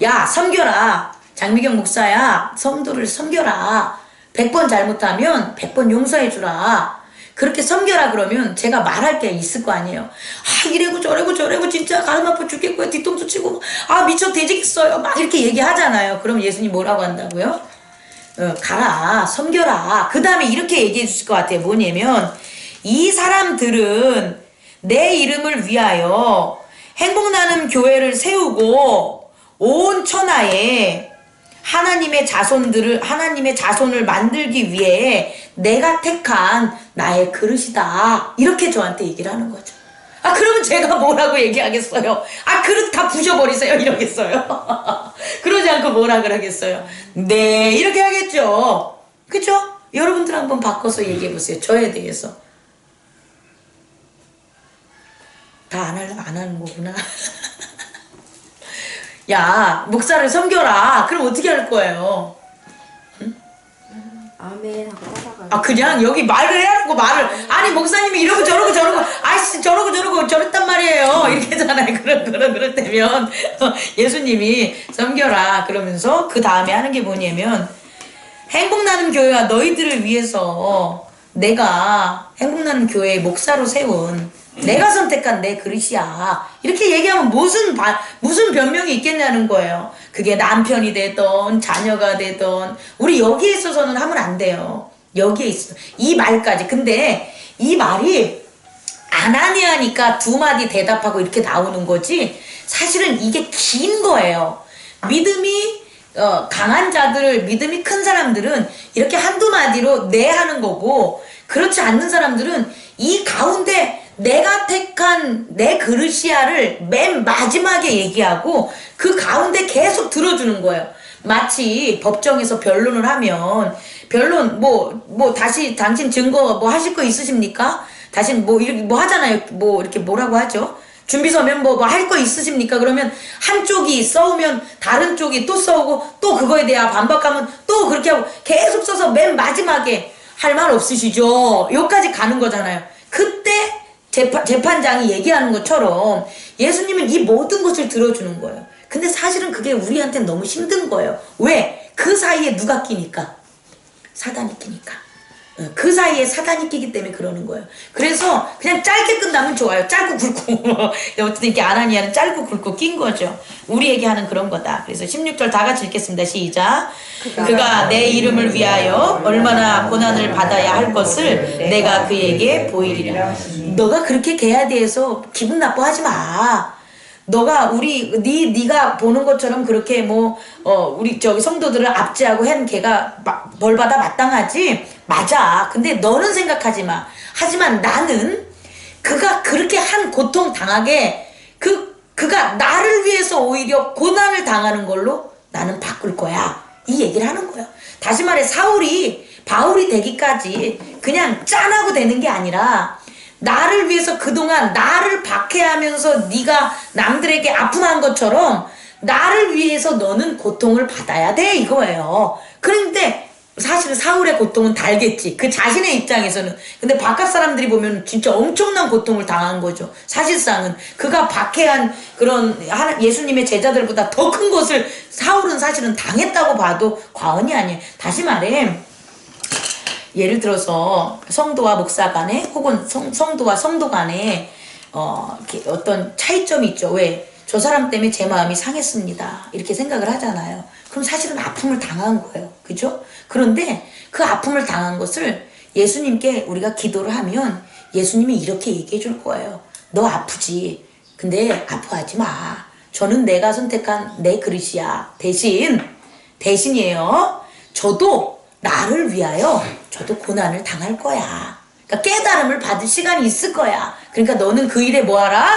야, 섬겨라. 장미경 목사야, 성도를 섬겨라. 100번 잘못하면 100번 용서해주라. 그렇게 섬겨라 그러면 제가 말할 게 있을 거 아니에요. 아, 이래고 저래고 진짜 가슴 아파 죽겠고요. 뒤통수 치고 아 미쳐 되지겠어요. 막 이렇게 얘기하잖아요. 그럼 예수님 뭐라고 한다고요? 가라, 섬겨라. 그 다음에 이렇게 얘기해 주실 것 같아요. 뭐냐면 이 사람들은 내 이름을 위하여 행복나눔 교회를 세우고 온 천하에 하나님의 자손을 만들기 위해 내가 택한 나의 그릇이다. 이렇게 저한테 얘기를 하는 거죠. 아, 그러면 제가 뭐라고 얘기하겠어요? 아, 그릇 다 부셔버리세요. 이러겠어요. 그러지 않고 뭐라 그러겠어요? 네, 이렇게 하겠죠. 그죠? 여러분들 한번 바꿔서 얘기해보세요. 저에 대해서. 다 안 하는 거구나. 야, 목사를 섬겨라. 그럼 어떻게 할 거예요? 아멘 하고 따라가요. 아, 그냥 여기 말을 해야 고 말을. 아니, 목사님이 이러고 저러고, 아이씨, 저러고 저랬단 말이에요. 이렇게 하잖아요. 그럴 때면 예수님이 섬겨라. 그러면서 그 다음에 하는 게 뭐냐면 행복나눔 교회가 너희들을 위해서 내가 행복나눔 교회의 목사로 세운 내가 선택한 내 그릇이야. 이렇게 얘기하면 무슨 변명이 있겠냐는 거예요. 그게 남편이 되던 자녀가 되던 우리 여기에 있어서는 하면 안 돼요. 여기에 있어. 이 말까지. 근데 이 말이 아나니아니까 두 마디 대답하고 이렇게 나오는 거지 사실은 이게 긴 거예요. 믿음이 강한 자들, 믿음이 큰 사람들은 이렇게 한두 마디로 네 하는 거고 그렇지 않는 사람들은 이 가운데 내가 택한 내 그릇이야를 맨 마지막에 얘기하고 그 가운데 계속 들어주는 거예요. 마치 법정에서 변론을 하면 변론 다시 당신 증거 하실 거 있으십니까? 다시 이렇게 하잖아요. 이렇게 뭐라고 하죠? 준비 서면 할 거 있으십니까? 그러면 한쪽이 써오면 다른 쪽이 또 써오고 또 그거에 대한 반박하면 또 그렇게 하고 계속 써서 맨 마지막에 할 말 없으시죠? 여기까지 가는 거잖아요. 그때 재판장이 얘기하는 것처럼 예수님은 이 모든 것을 들어주는 거예요. 근데 사실은 그게 우리한테는 너무 힘든 거예요. 왜? 그 사이에 누가 끼니까? 사단이 끼니까. 그 사이에 사단이 끼기 때문에 그러는 거예요. 그래서 그냥 짧게 끝나면 좋아요. 짧고 굵고. 어쨌든 이렇게 아나니아는 짧고 굵고 낀 거죠. 우리에게 하는 그런 거다. 그래서 16절 다 같이 읽겠습니다. 시작. 그가 내 이름을 위하여 얼마나 고난을 받아야 할 것을 내가 그에게 보이리라. 너가 그렇게 걔에 대해서 기분 나빠하지 마. 너가 네가 보는 것처럼 그렇게 우리 성도들을 압제하고 한 걔가 벌받아 마땅하지. 맞아. 근데 너는 생각하지 마. 하지만 나는 그가 그렇게 한 고통 당하게 그가 나를 위해서 오히려 고난을 당하는 걸로 나는 바꿀 거야. 이 얘기를 하는 거예요. 다시 말해 사울이 바울이 되기까지 그냥 짠하고 되는 게 아니라 나를 위해서 그동안 나를 박해하면서 네가 남들에게 아픔한 것처럼 나를 위해서 너는 고통을 받아야 돼 이거예요. 그런데 사실은 사울의 고통은 달겠지. 그 자신의 입장에서는. 근데 바깥 사람들이 보면 진짜 엄청난 고통을 당한 거죠. 사실상은 그가 박해한 그런 예수님의 제자들보다 더 큰 것을 사울은 사실은 당했다고 봐도 과언이 아니에요. 다시 말해 예를 들어서 성도와 목사 간에 혹은 성도와 성도 간에 이렇게 어떤 차이점이 있죠. 왜? 저 사람 때문에 제 마음이 상했습니다. 이렇게 생각을 하잖아요. 그럼 사실은 아픔을 당한 거예요. 그죠? 그런데 그 아픔을 당한 것을 예수님께 우리가 기도를 하면 예수님이 이렇게 얘기해 줄 거예요. 너 아프지? 근데 아파하지 마. 저는 내가 선택한 내 그릇이야. 대신이에요. 저도 나를 위하여 저도 고난을 당할 거야. 그러니까 깨달음을 받을 시간이 있을 거야. 그러니까 너는 그 일에 뭐하라?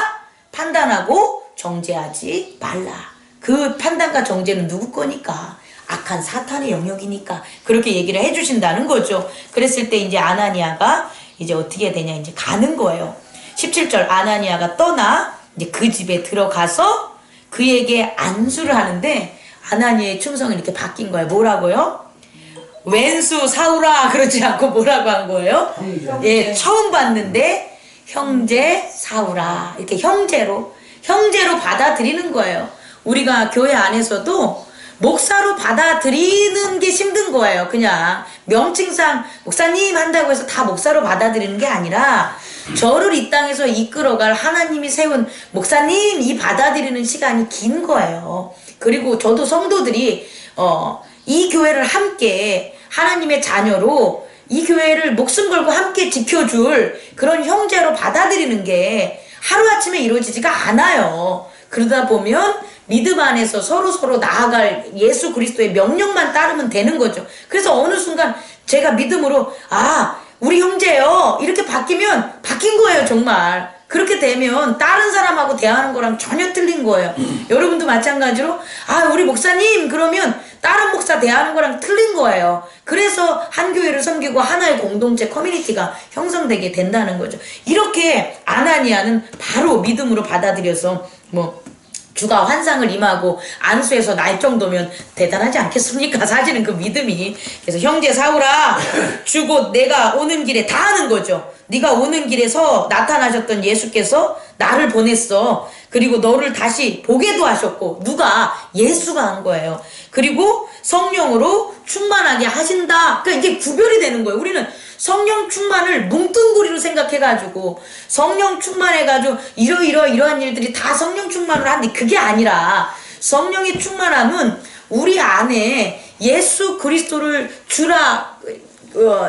판단하고 정죄하지 말라. 그 판단과 정죄는 누구 거니까? 악한 사탄의 영역이니까 그렇게 얘기를 해주신다는 거죠. 그랬을 때 이제 아나니아가 이제 어떻게 되냐 이제 가는 거예요. 17절 아나니아가 떠나 이제 그 집에 들어가서 그에게 안수를 하는데 아나니아의 충성이 이렇게 바뀐 거예요. 뭐라고요? 웬수 사울아 그러지 않고 뭐라고 한 거예요? 예, 처음 봤는데 형제 사울아 이렇게 형제로 받아들이는 거예요. 우리가 교회 안에서도 목사로 받아들이는 게 힘든 거예요. 그냥 명칭상 목사님 한다고 해서 다 목사로 받아들이는 게 아니라 저를 이 땅에서 이끌어갈 하나님이 세운 목사님 이 받아들이는 시간이 긴 거예요. 그리고 저도 성도들이 이 교회를 함께 하나님의 자녀로 이 교회를 목숨 걸고 함께 지켜줄 그런 형제로 받아들이는 게 하루아침에 이루어지지가 않아요. 그러다 보면 믿음 안에서 서로 나아갈 예수 그리스도의 명령만 따르면 되는 거죠. 그래서 어느 순간 제가 믿음으로 우리 형제요 이렇게 바뀌면 바뀐 거예요. 정말 그렇게 되면 다른 사람하고 대하는 거랑 전혀 틀린 거예요. 여러분도 마찬가지로 우리 목사님 그러면 다른 목사 대하는 거랑 틀린 거예요. 그래서 한 교회를 섬기고 하나의 공동체 커뮤니티가 형성되게 된다는 거죠. 이렇게 아나니아는 바로 믿음으로 받아들여서 주가 환상을 임하고 안수해서 날 정도면 대단하지 않겠습니까? 사실은 그 믿음이. 그래서 형제 사울아 주곧 내가 오는 길에 다 하는 거죠. 네가 오는 길에서 나타나셨던 예수께서 나를 보냈어. 그리고 너를 다시 보게도 하셨고 누가? 예수가 한 거예요. 그리고 성령으로 충만하게 하신다. 그러니까 이게 구별이 되는 거예요. 우리는 성령 충만을 뭉뚱그리로 생각해가지고 성령 충만해가지고 이러한 일들이 다 성령 충만을 하는데 그게 아니라 성령의 충만함은 우리 안에 예수 그리스도를 주라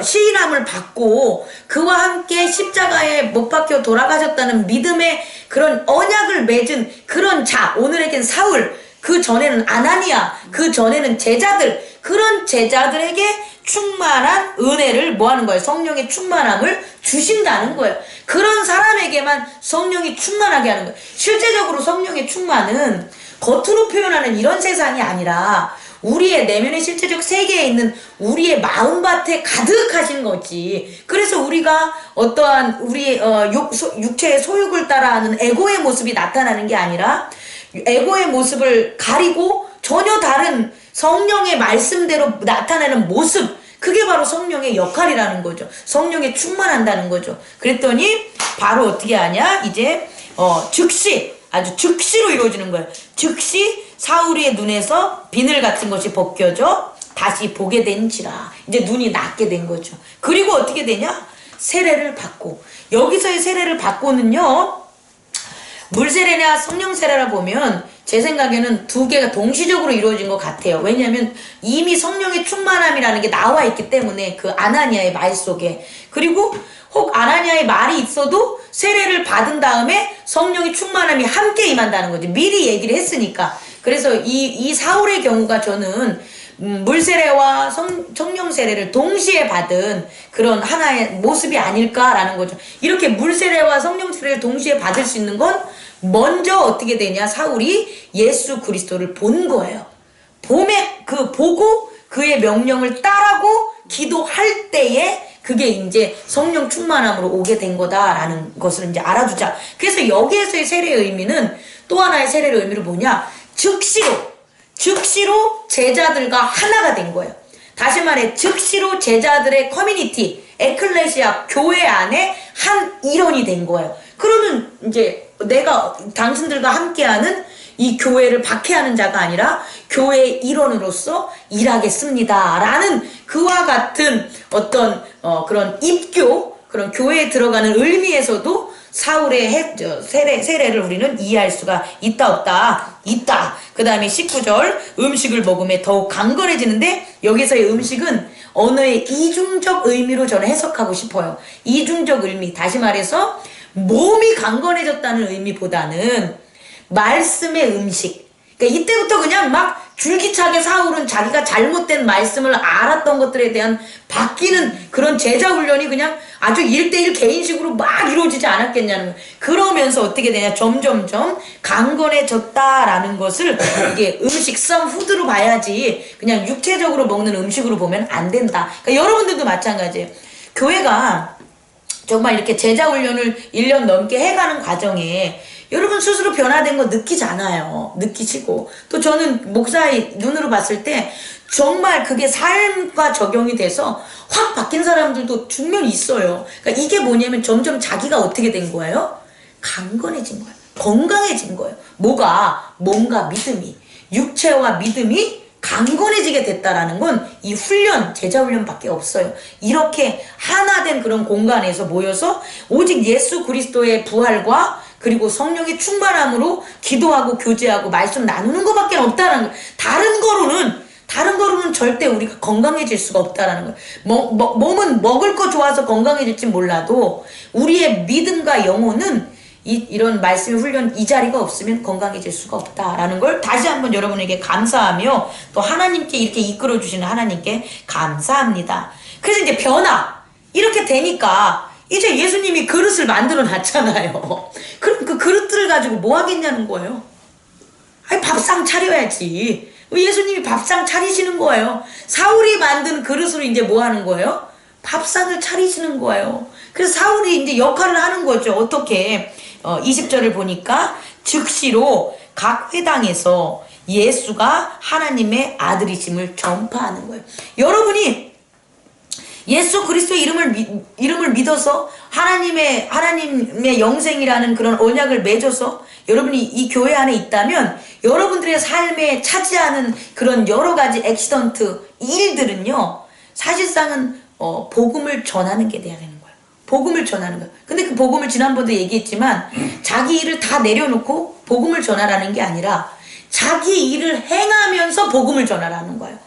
시인함을 받고 그와 함께 십자가에 못 박혀 돌아가셨다는 믿음의 그런 언약을 맺은 그런 자, 오늘에겐 사울, 그 전에는 아나니아, 그 전에는 제자들, 그런 제자들에게 충만한 은혜를 뭐하는 거예요? 성령의 충만함을 주신다는 거예요. 그런 사람에게만 성령이 충만하게 하는 거예요. 실제적으로 성령의 충만은 겉으로 표현하는 이런 세상이 아니라 우리의 내면의 실제적 세계에 있는 우리의 마음밭에 가득하신 거지. 그래서 우리가 어떠한 우리의 육체의 소욕을 따라하는 에고의 모습이 나타나는 게 아니라 에고의 모습을 가리고 전혀 다른 성령의 말씀대로 나타내는 모습, 그게 바로 성령의 역할이라는 거죠. 성령에 충만한다는 거죠. 그랬더니 바로 어떻게 하냐? 이제 즉시, 아주 즉시로 이루어지는 거예요. 즉시 사울의 눈에서 비늘 같은 것이 벗겨져 다시 보게 된지라. 이제 눈이 낫게 된 거죠. 그리고 어떻게 되냐? 세례를 받고, 여기서의 세례를 받고는요, 물세례냐 성령세례라 보면 제 생각에는 두 개가 동시적으로 이루어진 것 같아요. 왜냐하면 이미 성령의 충만함이라는 게 나와 있기 때문에 그 아나니아의 말 속에. 그리고 혹 아나니아의 말이 있어도 세례를 받은 다음에 성령의 충만함이 함께 임한다는 거죠. 미리 얘기를 했으니까. 그래서 이 사울의 경우가 저는 물세례와 성령세례를 동시에 받은 그런 하나의 모습이 아닐까라는 거죠. 이렇게 물세례와 성령세례를 동시에 받을 수 있는 건 먼저 어떻게 되냐? 사울이 예수 그리스도를 본 거예요. 보고 그의 명령을 따르고 기도할 때에 그게 이제 성령 충만함으로 오게 된 거다라는 것을 이제 알아두자. 그래서 여기에서의 세례의 의미는 또 하나의 세례의 의미는 뭐냐? 즉시로 제자들과 하나가 된 거예요. 다시 말해 즉시로 제자들의 커뮤니티, 에클레시아, 교회 안에 한 일원이 된 거예요. 그러면 이제 내가 당신들과 함께하는 이 교회를 박해하는 자가 아니라 교회의 일원으로서 일하겠습니다 라는 그와 같은 어떤 그런 입교, 그런 교회에 들어가는 의미에서도 사울의 세례를 우리는 이해할 수가 있다 없다? 있다. 그 다음에 19절 음식을 먹음에 더욱 강건해지는데 여기서의 음식은 언어의 이중적 의미로 저는 해석하고 싶어요. 이중적 의미, 다시 말해서 몸이 강건해졌다는 의미보다는 말씀의 음식. 그러니까 이때부터 그냥 막 줄기차게 사울은 자기가 잘못된 말씀을 알았던 것들에 대한 바뀌는 그런 제자 훈련이 그냥 아주 1대1 개인식으로 막 이루어지지 않았겠냐는 거예요. 그러면서 어떻게 되냐, 점점점 강건해졌다라는 것을 이게 음식성 후드로 봐야지 그냥 육체적으로 먹는 음식으로 보면 안 된다. 그러니까 여러분들도 마찬가지예요. 교회가 정말 이렇게 제자 훈련을 1년 넘게 해가는 과정에 여러분 스스로 변화된 거 느끼잖아요. 느끼시고. 또 저는 목사의 눈으로 봤을 때 정말 그게 삶과 적용이 돼서 확 바뀐 사람들도 분명히 있어요. 그러니까 이게 뭐냐면 점점 자기가 어떻게 된 거예요? 강건해진 거예요. 건강해진 거예요. 뭐가? 몸과 믿음이. 육체와 믿음이 강건해지게 됐다라는 건 이 훈련, 제자 훈련밖에 없어요. 이렇게 하나 된 그런 공간에서 모여서 오직 예수 그리스도의 부활과 그리고 성령의 충만함으로 기도하고 교제하고 말씀 나누는 것밖에 없다라는 거예요. 다른 거로는 절대 우리가 건강해질 수가 없다라는 거예요. 몸은 먹을 거 좋아서 건강해질지 몰라도 우리의 믿음과 영혼은 이런 말씀의 훈련 이 자리가 없으면 건강해질 수가 없다라는 걸 다시 한번 여러분에게 감사하며 또 하나님께 이렇게 이끌어 주시는 하나님께 감사합니다. 그래서 이제 변화 이렇게 되니까 이제 예수님이 그릇을 만들어 놨잖아요. 그럼 그 그릇들을 가지고 뭐 하겠냐는 거예요. 아니 밥상 차려야지. 예수님이 밥상 차리시는 거예요. 사울이 만든 그릇으로 이제 뭐 하는 거예요? 밥상을 차리시는 거예요. 그래서 사울이 이제 역할을 하는 거죠. 어떻게? 20절을 보니까 즉시로 각 회당에서 예수가 하나님의 아들이심을 전파하는 거예요. 여러분이 예수 그리스도의 이름을 믿어서 하나님의 영생이라는 그런 언약을 맺어서 여러분이 이 교회 안에 있다면 여러분들의 삶에 차지하는 그런 여러 가지 액시던트 일들은요 사실상은 복음을 전하는 게 돼야 되는 거예요. 복음을 전하는 거예요. 근데 그 복음을 지난번도 얘기했지만 자기 일을 다 내려놓고 복음을 전하라는 게 아니라 자기 일을 행하면서 복음을 전하라는 거예요.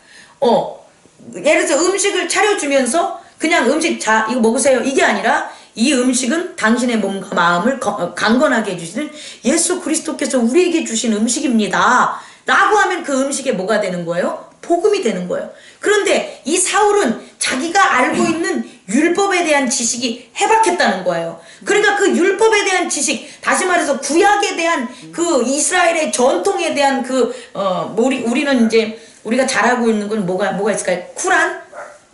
예를 들어서 음식을 차려주면서 그냥 음식 자 이거 먹으세요 이게 아니라 이 음식은 당신의 몸과 마음을 강건하게 해주시는 예수 그리스도께서 우리에게 주신 음식입니다 라고 하면 그 음식에 뭐가 되는 거예요? 복음이 되는 거예요. 그런데 이 사울은 자기가 알고 있는 율법에 대한 지식이 해박했다는 거예요. 그러니까 그 율법에 대한 지식, 다시 말해서 구약에 대한 그 이스라엘의 전통에 대한 우리는 이제 우리가 잘 알고 있는 건 뭐가 있을까요?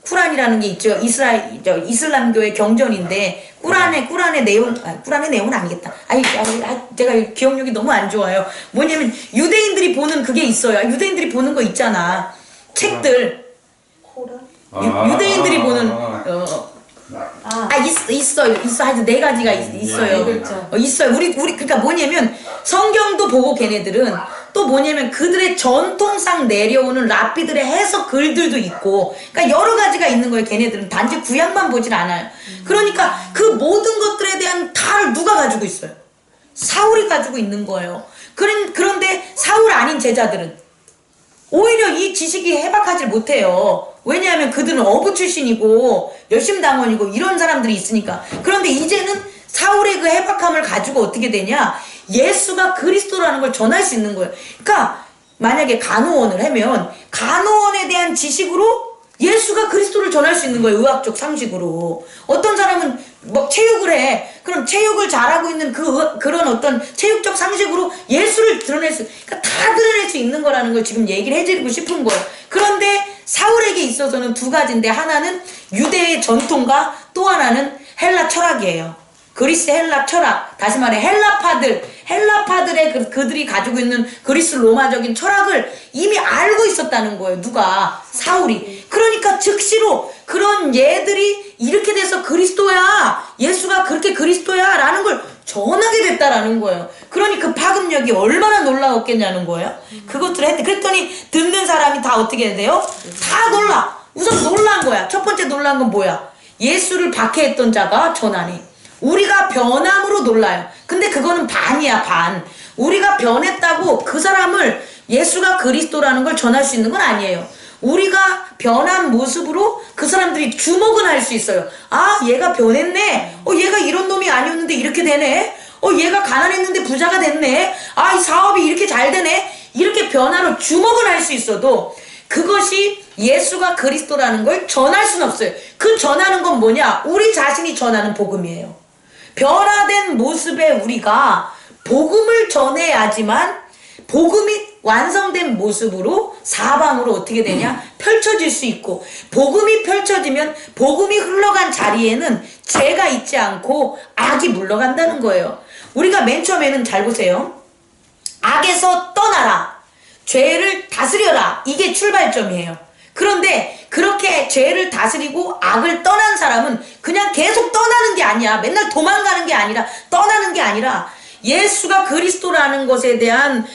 쿠란이라는 게 있죠. 이슬람교의 경전인데 꾸란의 내용은 아니겠다. 제가 기억력이 너무 안 좋아요. 뭐냐면 유대인들이 보는 그게 있어요. 유대인들이 보는 거 있잖아. 책들. 유대인들이 보는 있어요. 하여튼 4가지가 있어요. 있어요. 우리 그러니까 뭐냐면 성경도 보고 걔네들은 또 뭐냐면 그들의 전통상 내려오는 랍비들의 해석 글들도 있고 그러니까 여러 가지가 있는 거예요. 걔네들은 단지 구약만 보질 않아요. 그러니까 그 모든 것들에 대한 다를 누가 가지고 있어요? 사울이 가지고 있는 거예요. 그런데 사울 아닌 제자들은 오히려 이 지식이 해박하지 못해요. 왜냐하면 그들은 어부 출신이고 열심당원이고 이런 사람들이 있으니까. 그런데 이제는 사울의 그 해박함을 가지고 어떻게 되냐? 예수가 그리스도라는 걸 전할 수 있는 거예요. 그러니까 만약에 간호원을 하면 간호원에 대한 지식으로 예수가 그리스도를 전할 수 있는 거예요. 의학적 상식으로. 어떤 사람은 뭐 체육을 해. 그럼 체육을 잘하고 있는 그런 어떤 체육적 상식으로 예수를 드러낼 그러니까 다 드러낼 수 있는 거라는 걸 지금 얘기를 해드리고 싶은 거예요. 그런데 사울에게 있어서는 두 가지인데 하나는 유대의 전통과 또 하나는 헬라 철학이에요. 그리스 헬라 철학, 다시 말해 헬라파들의 그들이 가지고 있는 그리스 로마적인 철학을 이미 알고 있었다는 거예요. 누가? 사울이. 그러니까 즉시로 그런 얘들이 이렇게 돼서 그리스도야, 예수가 그렇게 그리스도야 라는 걸 전하게 됐다라는 거예요. 그러니 그 파급력이 얼마나 놀라웠겠냐는 거예요. 그것들을 했대. 그랬더니 듣는 사람이 다 어떻게 돼요? 다 놀라. 우선 놀란 거야. 첫 번째 놀란 건 뭐야? 예수를 박해했던 자가 전하네. 우리가 변함으로 놀라요. 근데 그거는 반이야, 반. 우리가 변했다고 그 사람을 예수가 그리스도라는 걸 전할 수 있는 건 아니에요. 우리가 변한 모습으로 그 사람들이 주목은 할 수 있어요. 아, 얘가 변했네. 얘가 이런 놈이 아니었는데 이렇게 되네. 얘가 가난했는데 부자가 됐네. 아, 이 사업이 이렇게 잘 되네. 이렇게 변화로 주목은 할 수 있어도 그것이 예수가 그리스도라는 걸 전할 수는 없어요. 그 전하는 건 뭐냐? 우리 자신이 전하는 복음이에요. 변화된 모습의 우리가 복음을 전해야지만 복음이 완성된 모습으로 사방으로 어떻게 되냐? 펼쳐질 수 있고, 복음이 펼쳐지면 복음이 흘러간 자리에는 죄가 있지 않고 악이 물러간다는 거예요. 우리가 맨 처음에는 잘 보세요. 악에서 떠나라. 죄를 다스려라. 이게 출발점이에요. 그런데 그렇게 죄를 다스리고 악을 떠난 사람은 그냥 계속 떠나는 게 아니야. 맨날 도망가는 게 아니라 떠나는 게 아니라 예수가 그리스도라는 것에 대한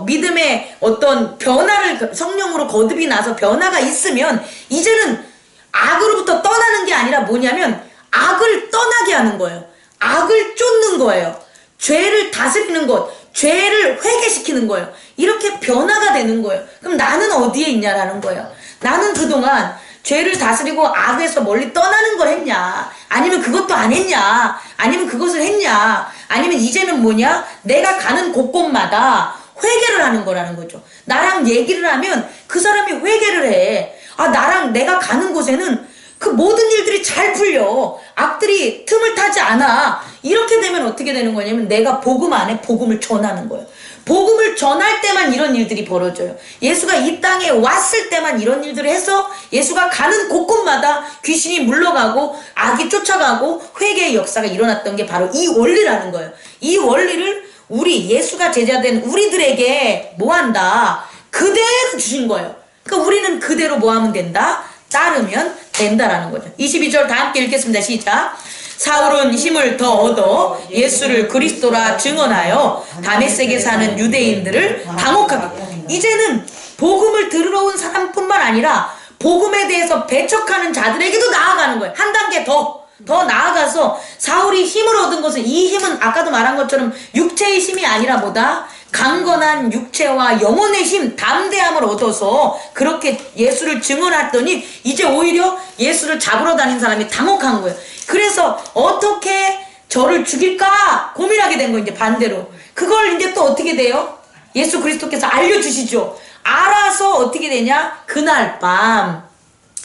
믿음의 어떤 변화를 성령으로 거듭이 나서 변화가 있으면 이제는 악으로부터 떠나는 게 아니라 뭐냐면 악을 떠나게 하는 거예요. 악을 쫓는 거예요. 죄를 다스리는 것, 죄를 회개시키는 거예요. 이렇게 변화가 되는 거예요. 그럼 나는 어디에 있냐라는 거예요. 나는 그동안 죄를 다스리고 악에서 멀리 떠나는 걸 했냐? 아니면 그것도 안 했냐? 아니면 그것을 했냐? 아니면 이제는 뭐냐? 내가 가는 곳곳마다 회개를 하는 거라는 거죠. 나랑 얘기를 하면 그 사람이 회개를 해. 아, 나랑 내가 가는 곳에는 그 모든 일들이 잘 풀려. 악들이 틈을 타지 않아. 이렇게 되면 어떻게 되는 거냐면 내가 복음 안에 복음을 전하는 거예요. 복음을 전할 때만 이런 일들이 벌어져요. 예수가 이 땅에 왔을 때만 이런 일들을 해서 예수가 가는 곳곳마다 귀신이 물러가고 악이 쫓아가고 회개의 역사가 일어났던 게 바로 이 원리라는 거예요. 이 원리를 우리 예수가 제자된 우리들에게 뭐한다? 그대로 주신 거예요. 그러니까 우리는 그대로 뭐하면 된다? 따르면 된다라는 거죠. 22절 다 함께 읽겠습니다. 시작. 사울은 힘을 더 얻어 예수를 그리스도라 증언하여 다메섹에 사는 유대인들을 당혹하게. 이제는 복음을 들으러 온 사람뿐만 아니라 복음에 대해서 배척하는 자들에게도 나아가는 거예요. 한 단계 더 나아가서 사울이 힘을 얻은 것은, 이 힘은 아까도 말한 것처럼 육체의 힘이 아니라 뭐다? 강건한 육체와 영혼의 힘, 담대함을 얻어서 그렇게 예수를 증언했더니 이제 오히려 예수를 잡으러 다닌 사람이 당혹한 거예요. 그래서 어떻게 저를 죽일까 고민하게 된 거예요. 이제 반대로 그걸 이제 또 어떻게 돼요? 예수 그리스도께서 알려주시죠. 알아서 어떻게 되냐? 그날 밤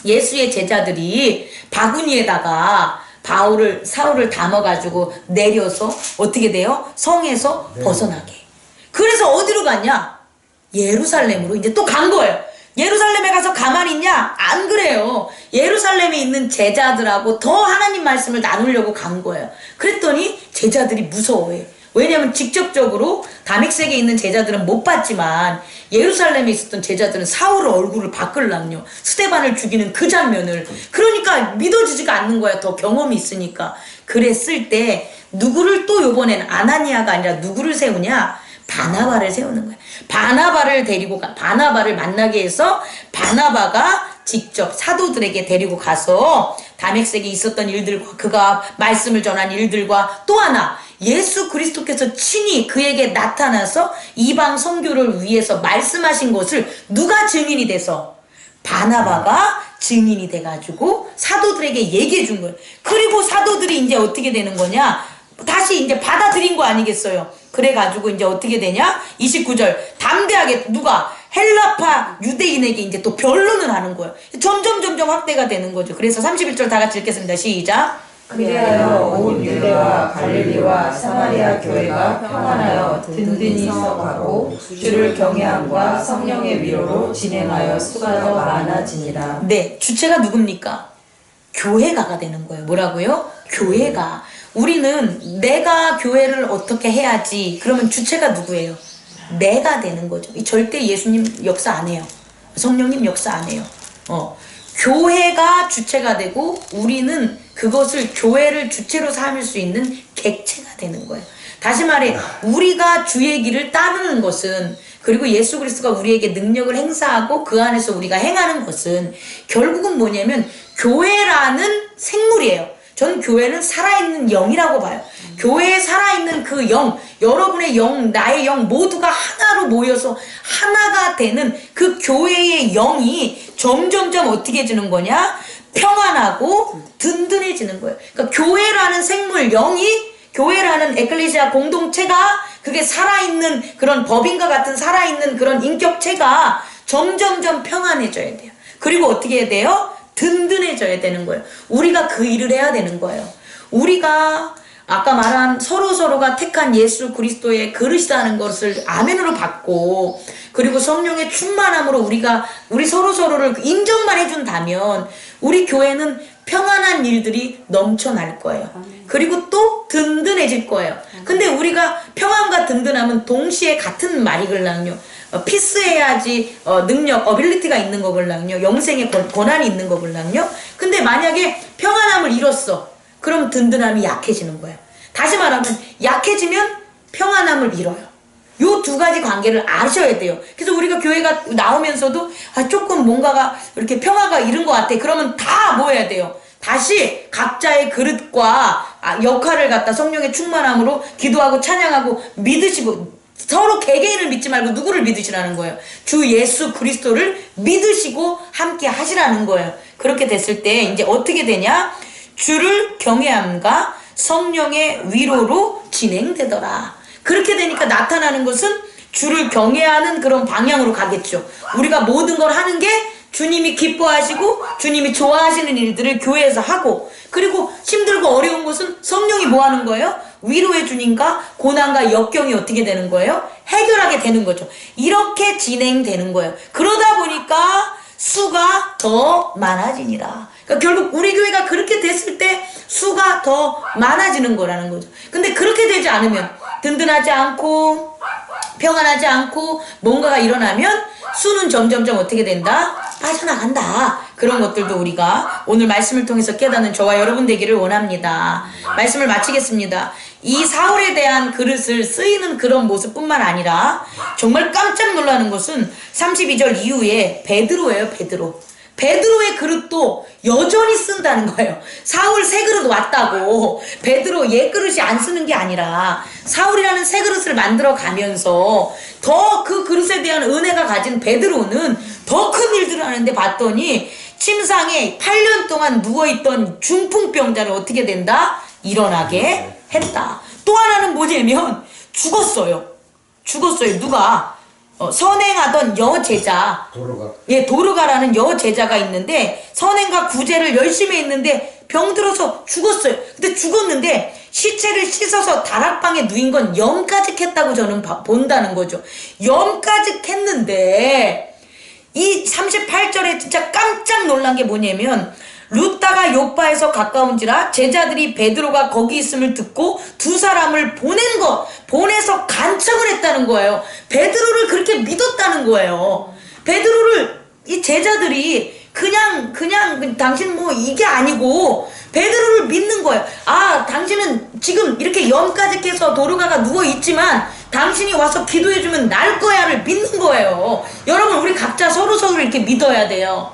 예수의 제자들이 바구니에다가 사울을 담아가지고 내려서 어떻게 돼요? 성에서 벗어나게. 그래서 어디로 갔냐? 예루살렘으로 이제 또 간 거예요. 예루살렘에 가서 가만히 있냐? 안 그래요. 예루살렘에 있는 제자들하고 더 하나님 말씀을 나누려고 간 거예요. 그랬더니 제자들이 무서워해. 왜냐면 직접적으로 다메섹에 있는 제자들은 못 봤지만 예루살렘에 있었던 제자들은 사울의 얼굴을 바꾸려면요, 스데반을 죽이는 그 장면을, 그러니까 믿어지지가 않는 거야. 더 경험이 있으니까. 그랬을 때 누구를 또 요번엔 아나니아가 아니라 누구를 세우냐? 바나바를 세우는 거야. 바나바를 만나게 해서 바나바가 직접 사도들에게 데리고 가서 다메섹에 있었던 일들과 그가 말씀을 전한 일들과 또 하나 예수 그리스도께서 친히 그에게 나타나서 이방 선교를 위해서 말씀하신 것을 누가 증인이 돼서? 바나바가 증인이 돼가지고 사도들에게 얘기해 준 거예요. 그리고 사도들이 이제 어떻게 되는 거냐? 다시 이제 받아들인 거 아니겠어요? 그래가지고 이제 어떻게 되냐? 29절 담대하게 누가? 헬라파 유대인에게 이제 또 변론을 하는 거예요. 점점 확대가 되는 거죠. 그래서 31절 다 같이 읽겠습니다. 시작. 그리하여 온 유대와 갈릴리와 사마리아 교회가 평안하여 든든히 서가고 주를 경외함과 성령의 위로로 진행하여 수가 더 많아지니라. 네, 주체가 누굽니까? 교회가가 되는 거예요. 뭐라고요? 교회가. 우리는 내가 교회를 어떻게 해야지. 그러면 주체가 누구예요? 내가 되는 거죠. 절대 예수님 역사 안 해요. 성령님 역사 안 해요. 교회가 주체가 되고 우리는 그것을 교회를 주체로 삼을 수 있는 객체가 되는 거예요. 다시 말해 우리가 주의 길을 따르는 것은 그리고 예수 그리스도가 우리에게 능력을 행사하고 그 안에서 우리가 행하는 것은 결국은 뭐냐면 교회라는 생물이에요. 저는 교회는 살아있는 영이라고 봐요. 교회에 살아있는 그 영, 여러분의 영, 나의 영 모두가 하나로 모여서 하나가 되는 그 교회의 영이 점점점 어떻게 해지는 거냐? 평안하고 든든해지는 거예요. 그러니까 교회라는 생물, 영이 교회라는 에클레시아 공동체가 그게 살아있는 그런 법인과 같은 살아있는 그런 인격체가 점점점 평안해져야 돼요. 그리고 어떻게 해야 돼요? 든든해져야 되는 거예요. 우리가 그 일을 해야 되는 거예요. 우리가 아까 말한 서로서로가 택한 예수 그리스도의 그릇이라는 것을 아멘으로 받고 그리고 성령의 충만함으로 우리 서로서로를 인정만 해준다면 우리 교회는 평안한 일들이 넘쳐날 거예요. 그리고 또 든든해질 거예요. 근데 우리가 평안과 든든함은 동시에 같은 말이걸랑요. 피스해야지 능력, 어빌리티가 있는 거걸랑요. 영생의 권한이 있는 거걸랑요. 근데 만약에 평안함을 잃었어. 그럼 든든함이 약해지는 거예요. 다시 말하면 약해지면 평안함을 잃어요. 요 두 가지 관계를 아셔야 돼요. 그래서 우리가 교회가 나오면서도 조금 뭔가가 이렇게 평화가 잃은 것 같아. 그러면 다 뭐 해야 돼요? 다시 각자의 그릇과 역할을 갖다 성령의 충만함으로 기도하고 찬양하고 믿으시고 서로 개개인을 믿지 말고 누구를 믿으시라는 거예요? 주 예수 그리스도를 믿으시고 함께 하시라는 거예요. 그렇게 됐을 때 이제 어떻게 되냐? 주를 경외함과 성령의 위로로 진행되더라. 그렇게 되니까 나타나는 것은 주를 경외하는 그런 방향으로 가겠죠. 우리가 모든 걸 하는 게 주님이 기뻐하시고 주님이 좋아하시는 일들을 교회에서 하고 그리고 힘들고 어려운 것은 성령이 뭐 하는 거예요? 위로해 주님과 고난과 역경이 어떻게 되는 거예요? 해결하게 되는 거죠. 이렇게 진행되는 거예요. 그러다 보니까 수가 더 많아지니라. 그러니까 결국 우리 교회가 그렇게 됐을 때 수가 더 많아지는 거라는 거죠. 근데 그렇게 되지 않으면 든든하지 않고 평안하지 않고 뭔가가 일어나면 수는 점점점 어떻게 된다? 빠져나간다. 그런 것들도 우리가 오늘 말씀을 통해서 깨닫는 저와 여러분 되기를 원합니다. 말씀을 마치겠습니다. 이 사울에 대한 그릇을 쓰이는 그런 모습뿐만 아니라 정말 깜짝 놀라는 것은 32절 이후에 베드로예요. 베드로의 그릇도 여전히 쓴다는 거예요. 사울 새 그릇 왔다고 베드로 옛 그릇이 안 쓰는 게 아니라 사울이라는 새 그릇을 만들어 가면서 더 그 그릇에 대한 은혜가 가진 베드로는 더 큰 일들을 하는데 봤더니 침상에 8년 동안 누워있던 중풍병자를 어떻게 된다? 일어나게 했다. 또 하나는 뭐냐면 죽었어요. 누가? 선행하던 여제자 도르가라는 여제자가 있는데 선행과 구제를 열심히 했는데 병들어서 죽었어요. 근데 죽었는데 시체를 씻어서 다락방에 누인 건 염가직했다고 저는 본다는 거죠. 염가직했는데 이 38절에 진짜 깜짝 놀란 게 뭐냐면 루다가 요바에서 가까운지라 제자들이 베드로가 거기 있음을 듣고 두 사람을 보내서 간청을 했다는 거예요. 베드로를 그렇게 믿었다는 거예요. 베드로를 이 제자들이 그냥 당신 뭐 이게 아니고 베드로를 믿는 거예요. 당신은 지금 이렇게 염까지 해서 도르가가 누워있지만 당신이 와서 기도해주면 날 거야를 믿는 거예요. 여러분 우리 각자 서로서로 이렇게 믿어야 돼요.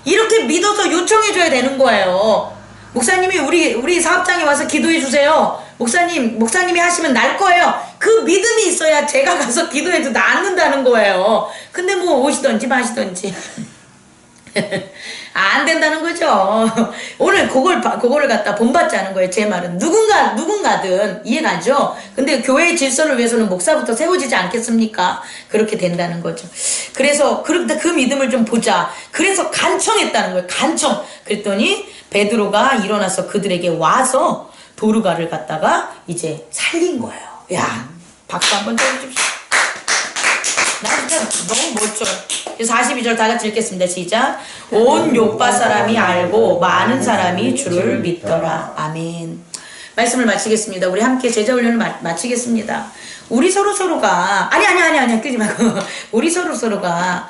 이렇게 믿어서 요청해줘야 되는 거예요. 목사님이 우리 사업장에 와서 기도해주세요. 목사님이 하시면 날 거예요. 그 믿음이 있어야 제가 가서 기도해도 낫는다는 거예요. 근데 뭐 오시던지 마시던지 안 된다는 거죠. 오늘 그거를 갖다 본받지 않은 거예요. 제 말은 누군가든 이해가죠. 근데 교회의 질서를 위해서는 목사부터 세워지지 않겠습니까? 그렇게 된다는 거죠. 그래서 그 믿음을 좀 보자. 그래서 간청했다는 거예요. 간청. 그랬더니 베드로가 일어나서 그들에게 와서 도르가를 갖다가 이제 살린 거예요. 야, 박수 한번 쳐주십시오. 나 진짜 너무 멋져요. 42절 다 같이 읽겠습니다. 시작. 온 요파 사람이 알고 많은 사람이 주를 믿더라. 아멘. 말씀을 마치겠습니다. 우리 함께 제자 훈련을 마치겠습니다. 우리 서로가 아니 끄지 말고 우리 서로가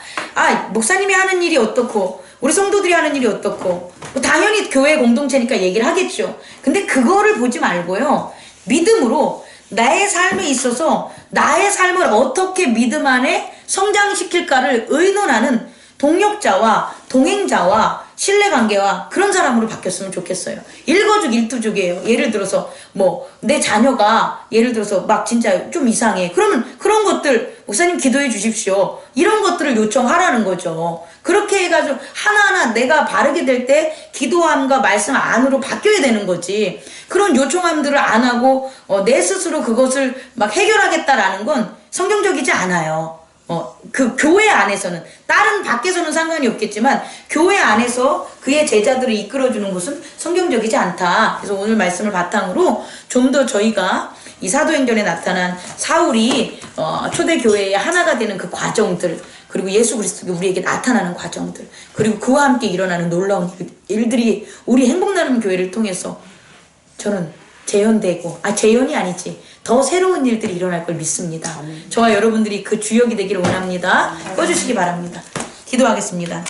목사님이 하는 일이 어떻고 우리 성도들이 하는 일이 어떻고 뭐 당연히 교회 공동체니까 얘기를 하겠죠. 근데 그거를 보지 말고요. 믿음으로 나의 삶에 있어서 나의 삶을 어떻게 믿음 안에 성장시킬까를 의논하는 동역자와 동행자와 신뢰관계와 그런 사람으로 바뀌었으면 좋겠어요. 일거죽 일투족이에요. 예를 들어서 뭐 내 자녀가 예를 들어서 막 진짜 좀 이상해. 그러면 그런 것들 목사님 기도해 주십시오. 이런 것들을 요청하라는 거죠. 그렇게 해가지고 하나하나 내가 바르게 될 때 기도함과 말씀 안으로 바뀌어야 되는 거지. 그런 요청함들을 안 하고 내 스스로 그것을 막 해결하겠다라는 건 성경적이지 않아요. 그 교회 안에서는 다른 밖에서는 상관이 없겠지만 교회 안에서 그의 제자들을 이끌어주는 것은 성경적이지 않다. 그래서 오늘 말씀을 바탕으로 좀 더 저희가 이 사도행전에 나타난 사울이 초대교회의 하나가 되는 그 과정들, 그리고 예수 그리스도가 우리에게 나타나는 과정들, 그리고 그와 함께 일어나는 놀라운 일들이 우리 행복나눔 교회를 통해서 저는 재현되고 재현이 아니지 더 새로운 일들이 일어날 걸 믿습니다. 저와 여러분들이 그 주역이 되기를 원합니다. 꺼주시기 바랍니다. 기도하겠습니다.